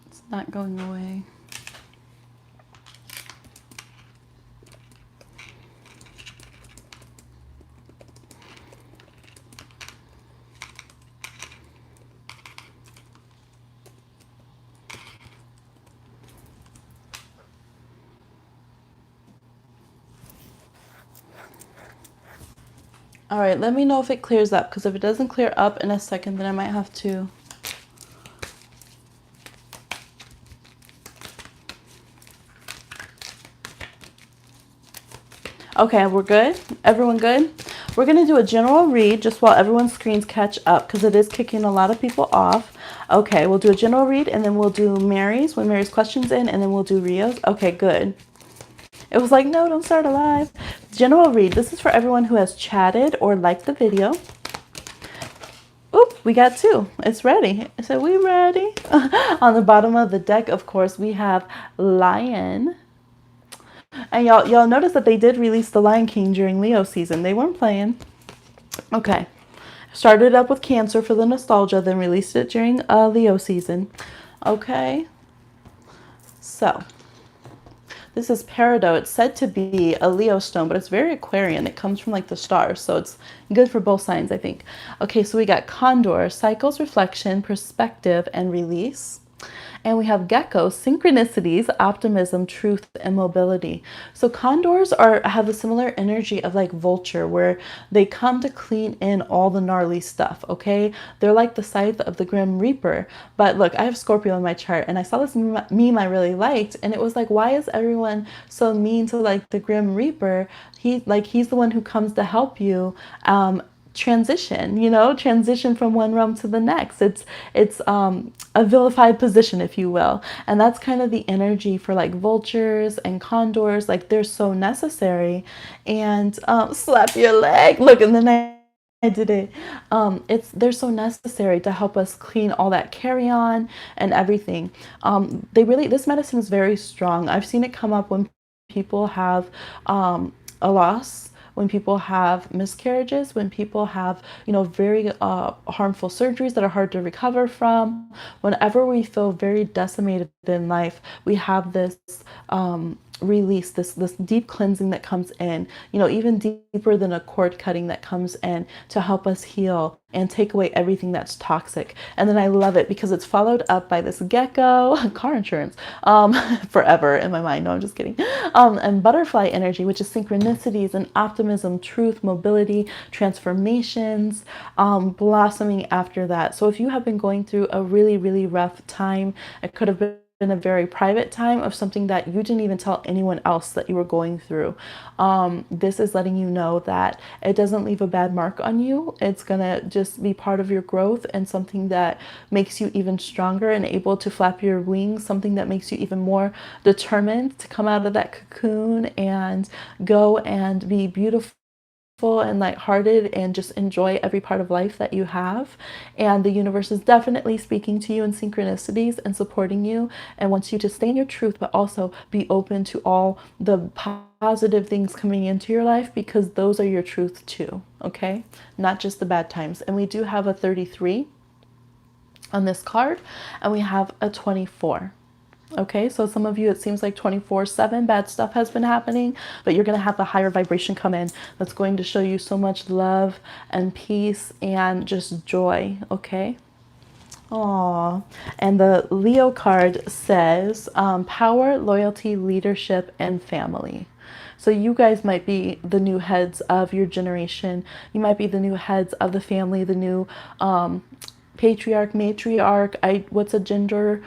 It's not going away. All right, let me know if it clears up, because if it doesn't clear up in a second, then I might have to. Okay, we're good? Everyone good? We're going to do a general read just while everyone's screens catch up, because it is kicking a lot of people off. Okay, we'll do a general read, and then we'll do Mary's, when Mary's question's in, and then we'll do Rio's. Okay, good. It was like, no, don't start a live. General read. This is for everyone who has chatted or liked the video. Oop, we got two. It's ready. So we ready? On the bottom of the deck, of course, we have Lion. And y'all notice that they did release the Lion King during Leo season. They weren't playing. Okay. Started up with Cancer for the nostalgia, then released it during Leo season. Okay. So this is Peridot. It's said to be a Leo stone, but it's very Aquarian. It comes from like the stars, so it's good for both signs, I think. Okay, so we got Condor, cycles, reflection, perspective, and release. And we have Gecko, synchronicities, optimism, truth, and mobility. So condors have a similar energy of like vulture, where they come to clean in all the gnarly stuff, okay? They're like the scythe of the Grim Reaper. But look, I have Scorpio in my chart, and I saw this meme I really liked, and it was like, why is everyone so mean to like the Grim Reaper? He's the one who comes to help you transition from one realm to the next. It's a vilified position, if you will, and that's kind of the energy for like vultures and condors. Like, they're so necessary. And slap your leg, look, and then I did it. They're so necessary to help us clean all that carry-on and everything. This medicine is very strong. I've seen it come up when people have a loss, when people have miscarriages, when people have, very harmful surgeries that are hard to recover from. Whenever we feel very decimated in life, we have this release, this deep cleansing that comes in, even deeper than a cord cutting that comes in to help us heal and take away everything that's toxic. And then I love it because it's followed up by this gecko, car insurance, forever in my mind. No, I'm just kidding. And butterfly energy, which is synchronicities and optimism, truth, mobility, transformations, blossoming after that. So if you have been going through a really, really rough time, it could have been been a very private time of something that you didn't even tell anyone else that you were going through. This is letting you know that it doesn't leave a bad mark on you. It's gonna just be part of your growth and something that makes you even stronger and able to flap your wings, something that makes you even more determined to come out of that cocoon and go and be beautiful and lighthearted and just enjoy every part of life that you have. And the universe is definitely speaking to you in synchronicities and supporting you and wants you to stay in your truth, but also be open to all the positive things coming into your life, because those are your truth too, okay? Not just the bad times. And we do have a 33 on this card, and we have a 24. Okay, so some of you, it seems like 24/7 bad stuff has been happening, but you're going to have a higher vibration come in that's going to show you so much love and peace and just joy. Okay. Aw. And the Leo card says power, loyalty, leadership, and family. So you guys might be the new heads of your generation. You might be the new heads of the family, the new patriarch, matriarch. What's a gender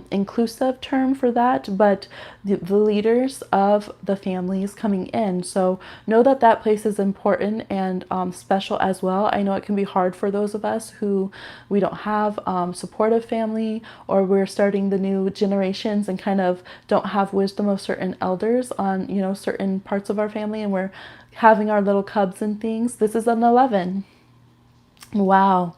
inclusive term for that? But the leaders of the families coming in. So know that that place is important and special as well. I know it can be hard for those of us who we don't have supportive family, or we're starting the new generations and kind of don't have wisdom of certain elders on, you know, certain parts of our family, and we're having our little cubs and things. This is an 11. Wow.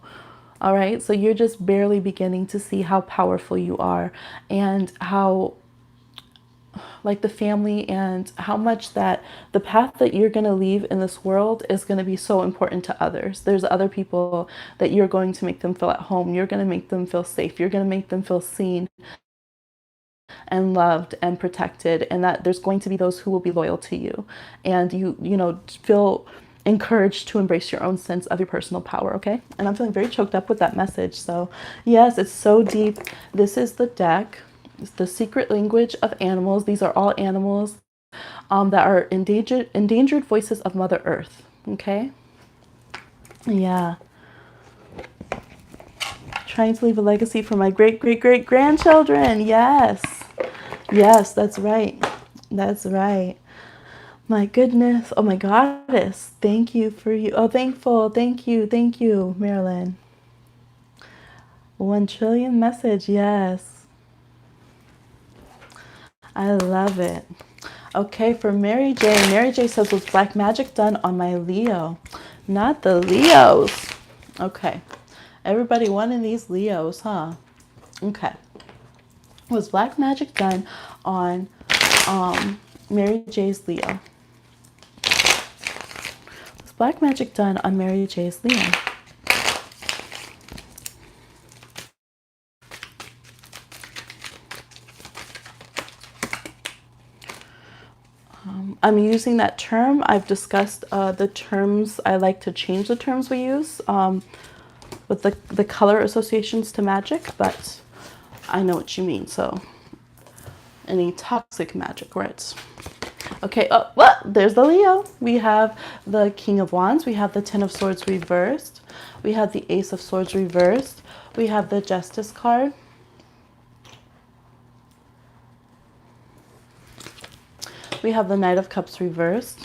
All right, so you're just barely beginning to see how powerful you are, and how, like, the family, and how much that the path that you're going to leave in this world is going to be so important to others. There's other people that you're going to make them feel at home. You're going to make them feel safe. You're going to make them feel seen and loved and protected, and that there's going to be those who will be loyal to you, and you know, feel encouraged to embrace your own sense of your personal power. Okay, and I'm feeling very choked up with that message. So yes, it's so deep. This is the deck. It's the secret language of animals. These are all animals that are endangered voices of Mother Earth. Okay, yeah, trying to leave a legacy for my great great great grandchildren. Yes, yes, that's right, that's right. My goodness. Oh my goddess. Thank you for you. Oh, thankful. Thank you, Marilyn. 1 trillion message. Yes. I love it. Okay, for Mary J. Mary J says, was black magic done on my Leo? Not the Leos. Okay. Everybody wanting these Leos, huh? Okay. Was black magic done on Mary J's Leo? Black magic done on Mary J's Leo? I'm using that term. I've discussed the terms. I like to change the terms we use with the color associations to magic, but I know what you mean. So any toxic magic, right? Okay, oh, well, there's the Leo. We have the King of Wands. We have the Ten of Swords reversed. We have the Ace of Swords reversed. We have the Justice card. We have the Knight of Cups reversed.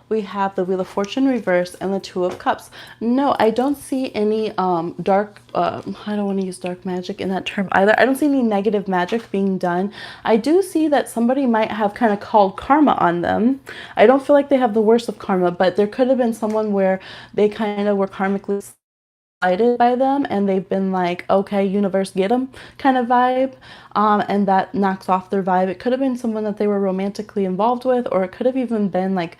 We have the Wheel of Fortune reversed and the Two of Cups. No, I don't see any dark, I don't want to use dark magic in that term either. I don't see any negative magic being done. I do see that somebody might have kind of called karma on them. I don't feel like they have the worst of karma, but there could have been someone where they kind of were karmically slighted by them, and they've been like, okay, universe, get them kind of vibe, and that knocks off their vibe. It could have been someone that they were romantically involved with, or it could have even been like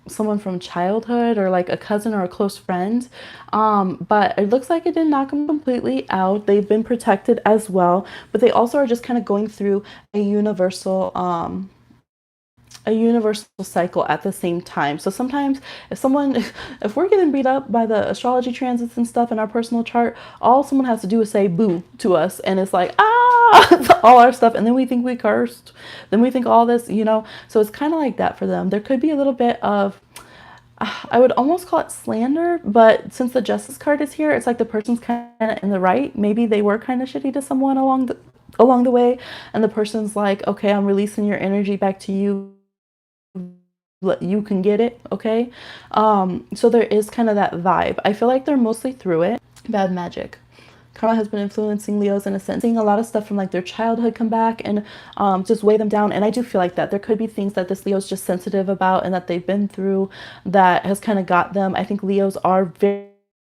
someone from childhood, or like a cousin or a close friend, but it looks like it didn't knock them completely out. They've been protected as well, but they also are just kind of going through a universal cycle at the same time. So sometimes if we're getting beat up by the astrology transits and stuff in our personal chart, all someone has to do is say boo to us, and it's like, all our stuff, and then we think we cursed, then we think all this, so it's kind of like that for them. There could be a little bit of, I would almost call it slander, but since the Justice card is here, it's like the person's kind of in the right. Maybe they were kind of shitty to someone along the way, and the person's like, okay, I'm releasing your energy back to you, you can get it, okay? So there is kind of that vibe. I feel like they're mostly through it. Bad magic. Karma has been influencing Leos in a sense, seeing a lot of stuff from like their childhood come back and just weigh them down. And I do feel like that there could be things that this Leo's just sensitive about and that they've been through that has kind of got them. I think Leos are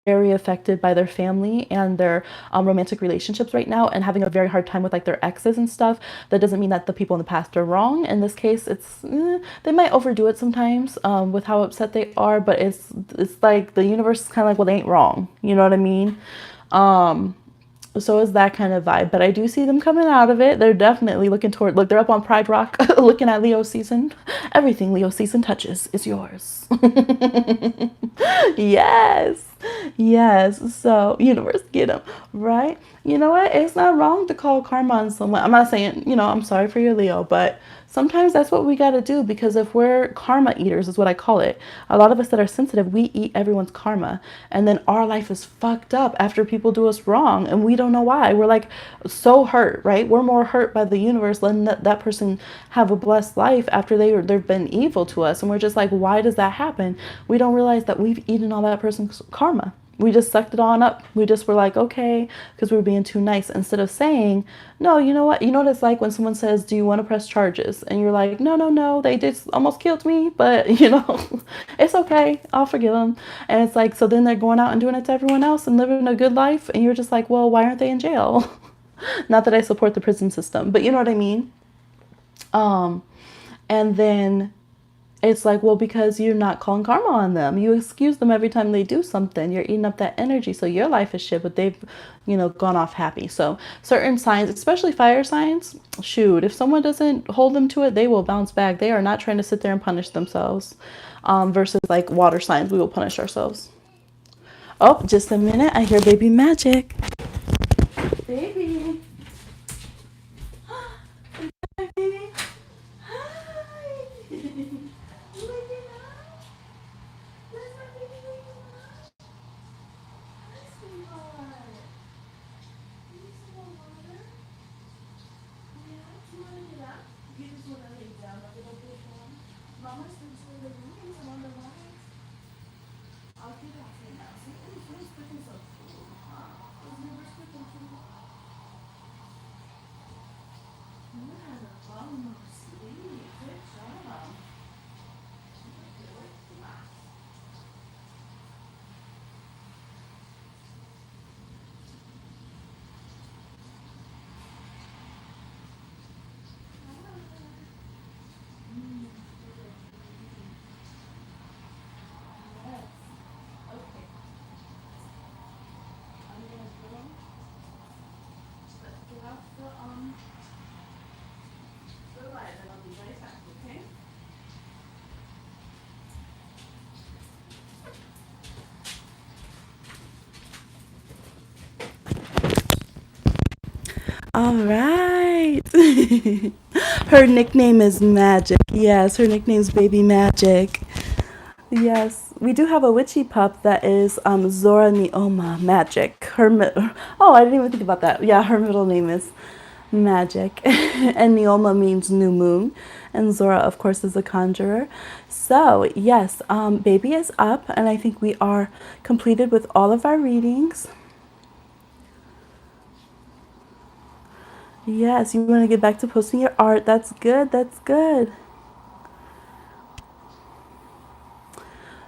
very affected by their family and their romantic relationships right now, and having a very hard time with like their exes and stuff. That doesn't mean that the people in the past are wrong. In this case, it's they might overdo it sometimes with how upset they are, but it's like the universe is kind of like, well, they ain't wrong, you know what I mean? So is that kind of vibe, but I do see them coming out of it. They're definitely looking toward, look, they're up on Pride Rock looking at Leo season. Everything Leo season touches is yours. Yes, yes. So universe, get them right. You know what, it's not wrong to call karma on someone. I'm not saying, I'm sorry for your Leo, but sometimes that's what we got to do, because if we're karma eaters is what I call it, a lot of us that are sensitive, we eat everyone's karma, and then our life is fucked up after people do us wrong and we don't know why. We're like so hurt, right? We're more hurt by the universe letting that person have a blessed life after they've been evil to us, and we're just like, why does that happen? We don't realize that we've eaten all that person's karma. We just sucked it on up. We just were like, okay, because we were being too nice, instead of saying, no, you know what? You know what it's like when someone says, do you want to press charges? And you're like, no, no, no, they just almost killed me, but it's okay. I'll forgive them. And it's like, so then they're going out and doing it to everyone else and living a good life. And you're just like, well, why aren't they in jail? Not that I support the prison system, but you know what I mean? And then it's like, well, because you're not calling karma on them. You excuse them every time they do something. You're eating up that energy. So your life is shit, but they've, gone off happy. So certain signs, especially fire signs, shoot, if someone doesn't hold them to it, they will bounce back. They are not trying to sit there and punish themselves. Versus like water signs, we will punish ourselves. Oh, just a minute. I hear baby magic. Baby. Hi, baby. Hi. All right. Her nickname is Magic. Yes, her nickname's Baby Magic. Yes, we do have a witchy pup that is Zora Neoma Magic. Oh, I didn't even think about that. Yeah, her middle name is Magic, and Neoma means new moon, and Zora, of course, is a conjurer. So yes, baby is up, and I think we are completed with all of our readings. Yes, you want to get back to posting your art. That's good. That's good.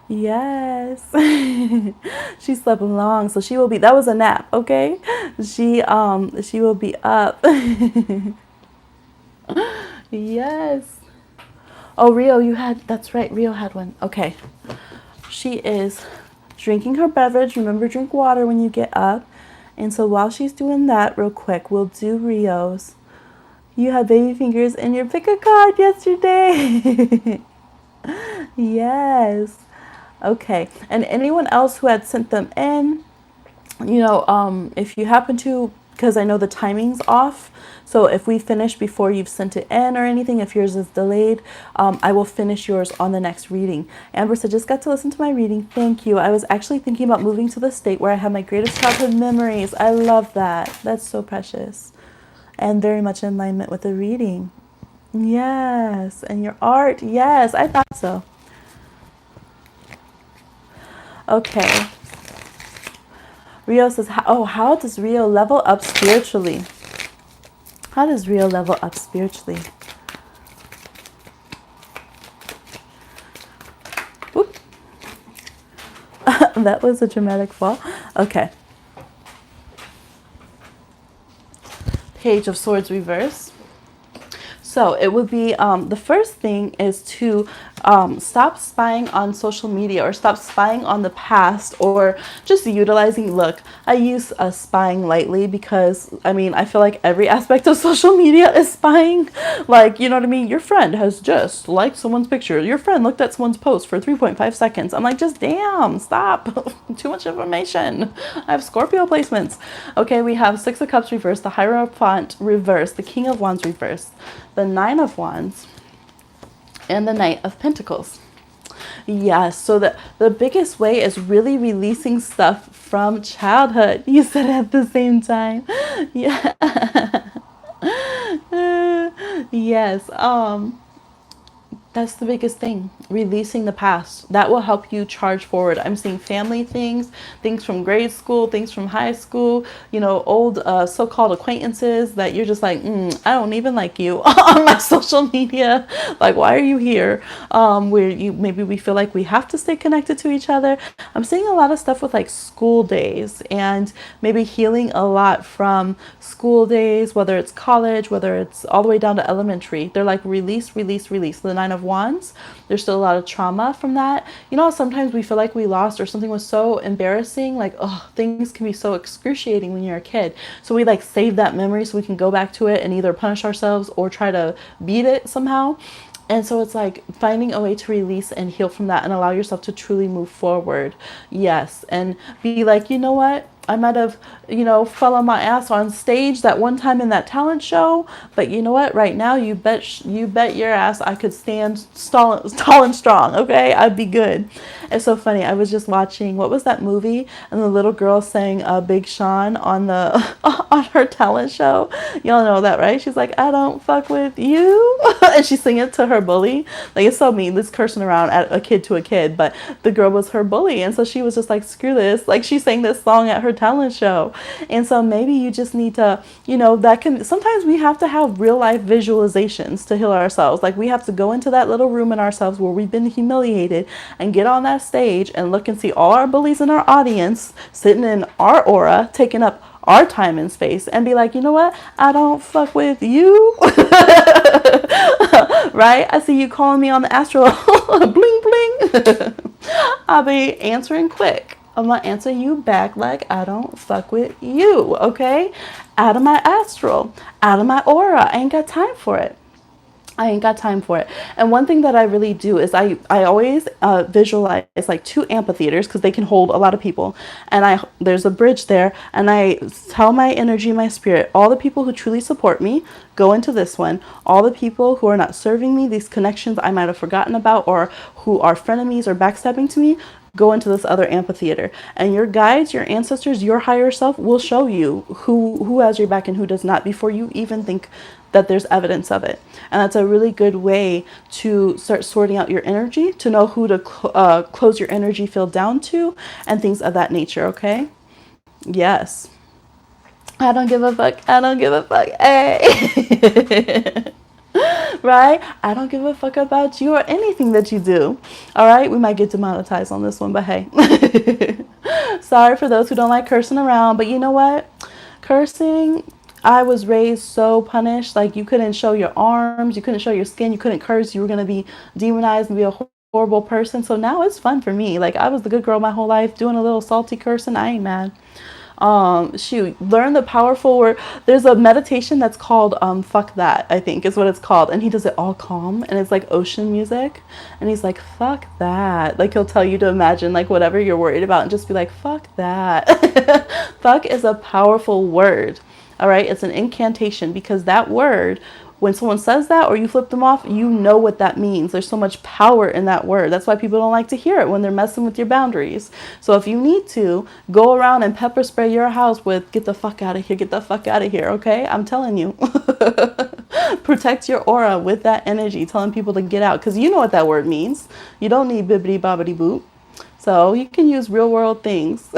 Yes. She slept long, so she will be, that was a nap, okay? She will be up. Yes. Oh, Rio, that's right, Rio had one. Okay. She is drinking her beverage. Remember, drink water when you get up. And so while she's doing that, real quick, we'll do Rio's. You had baby fingers in your pick a card yesterday. Yes. Okay. And anyone else who had sent them in, if you happen to, because I know the timing's off, so if we finish before you've sent it in or anything, if yours is delayed, I will finish yours on the next reading. Amber said, just got to listen to my reading. Thank you. I was actually thinking about moving to the state where I have my greatest childhood memories. I love that. That's so precious. and very much in alignment with the reading. Yes, and your art. Yes, I thought so. Okay. Rio says, oh, how does Rio level up spiritually? How does Rio level up spiritually? Whoop. That was a dramatic fall. Okay. Page of Swords reverse. So it would be the first thing is to stop spying on social media, or stop spying on the past, or just utilizing. Look, I use spying lightly because I mean, I feel like every aspect of social media is spying. Like, you know what I mean? Your friend has just liked someone's picture. Your friend looked at someone's post for 3.5 seconds. I'm like, just damn, stop. Too much information. I have Scorpio placements. Okay, we have Six of Cups reversed, the Hierophant reversed, the King of Wands reversed, the Nine of Wands, and the Knight of Pentacles. Yes, so the biggest way is really releasing stuff from childhood. You said it at the same time. Yeah. Yes. That's the biggest thing, releasing the past. That will help you charge forward. I'm seeing family things, things from grade school, things from high school, you know, old so-called acquaintances that you're just like, I don't even like you on my social media. Like, why are you here? Where you maybe we feel like we have to stay connected to each other. I'm seeing a lot of stuff with like school days, and maybe healing a lot from school days, whether it's college, whether it's all the way down to elementary. They're like release, release, release. The Nine of Wands, there's still a lot of trauma from that. You know, sometimes we feel like we lost, or something was so embarrassing, like, oh, things can be so excruciating when you're a kid. So we like save that memory so we can go back to it and either punish ourselves or try to beat it somehow. And so it's like finding a way to release and heal from that and allow yourself to truly move forward. Yes. And be like, you know what? I might have, you know, fell on my ass on stage that one time in that talent show, but you know what? Right now, you bet your ass I could stand tall and strong. Okay, I'd be good. It's so funny. I was just watching, what was that movie? And the little girl sang Big Sean on the on her talent show. Y'all know that, right? She's like, I don't fuck with you, and she's singing it to her bully. Like, it's so mean. This cursing around at a kid to a kid, but the girl was her bully, and so she was just like, screw this. Like, she sang this song at her talent show. And so maybe you just need to, you know, that can, sometimes we have to have real life visualizations to heal ourselves. Like, we have to go into that little room in ourselves where we've been humiliated and get on that stage and look and see all our bullies in our audience sitting in our aura, taking up our time and space, and be like, you know what? I don't fuck with you. Right? I see you calling me on the astral. Bling, bling. I'll be answering quick. I'm gonna answer you back like I don't fuck with you, okay? Out of my astral, out of my aura. I ain't got time for it. I ain't got time for it. And one thing that I really do is I always visualize like two amphitheaters, because they can hold a lot of people. And there's a bridge there, and I tell my energy, my spirit, all the people who truly support me, go into this one. All the people who are not serving me, these connections I might have forgotten about, or who are frenemies or backstabbing to me, go into this other amphitheater. And your guides, your ancestors, your higher self will show you who has your back and who does not, before you even think that there's evidence of it. And that's a really good way to start sorting out your energy, to know who to close your energy field down to, and things of that nature. Okay? Yes. I don't give a fuck. I don't give a fuck. Hey. Right? I don't give a fuck about you or anything that you do. All right? We might get demonetized on this one, but hey. Sorry for those who don't like cursing around, but you know what? Cursing, I was raised so punished. Like, you couldn't show your arms, you couldn't show your skin, you couldn't curse. You were going to be demonized and be a horrible person. So now it's fun for me. Like, I was the good girl my whole life, doing a little salty cursing. I ain't mad. Shoot, learn the powerful word. There's a meditation that's called fuck that, I think is what it's called, and he does it all calm, and it's like ocean music, and he's like, fuck that. Like, he'll tell you to imagine like whatever you're worried about and just be like, fuck that. Fuck is a powerful word. All right, it's an incantation, because that word when someone says that or you flip them off, you know what that means. There's so much power in that word. That's why people don't like to hear it when they're messing with your boundaries. So if you need to, go around and pepper spray your house with get the fuck out of here, get the fuck out of here, okay? I'm telling you. Protect your aura with that energy, telling people to get out, because you know what that word means. You don't need bibbity bobbity boop. So you can use real world things.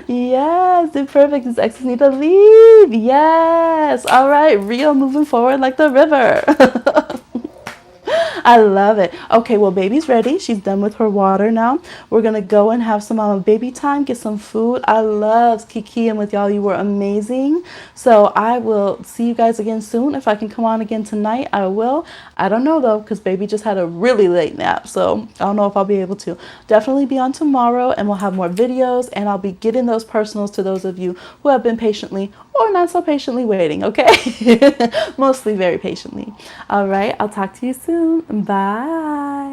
Yes, it's perfect. These exes need to leave. Yes. All right. Rio moving forward like the river. I love it. Okay, well, baby's ready. She's done with her water now. We're going to go and have some baby time, get some food. I love Kiki and with y'all. You were amazing. So I will see you guys again soon. If I can come on again tonight, I will. I don't know, though, because baby just had a really late nap. So I don't know if I'll be able to. Definitely be on tomorrow, and we'll have more videos, and I'll be getting those personals to those of you who have been patiently or not so patiently waiting, okay? Mostly very patiently. All right, I'll talk to you soon. Bye.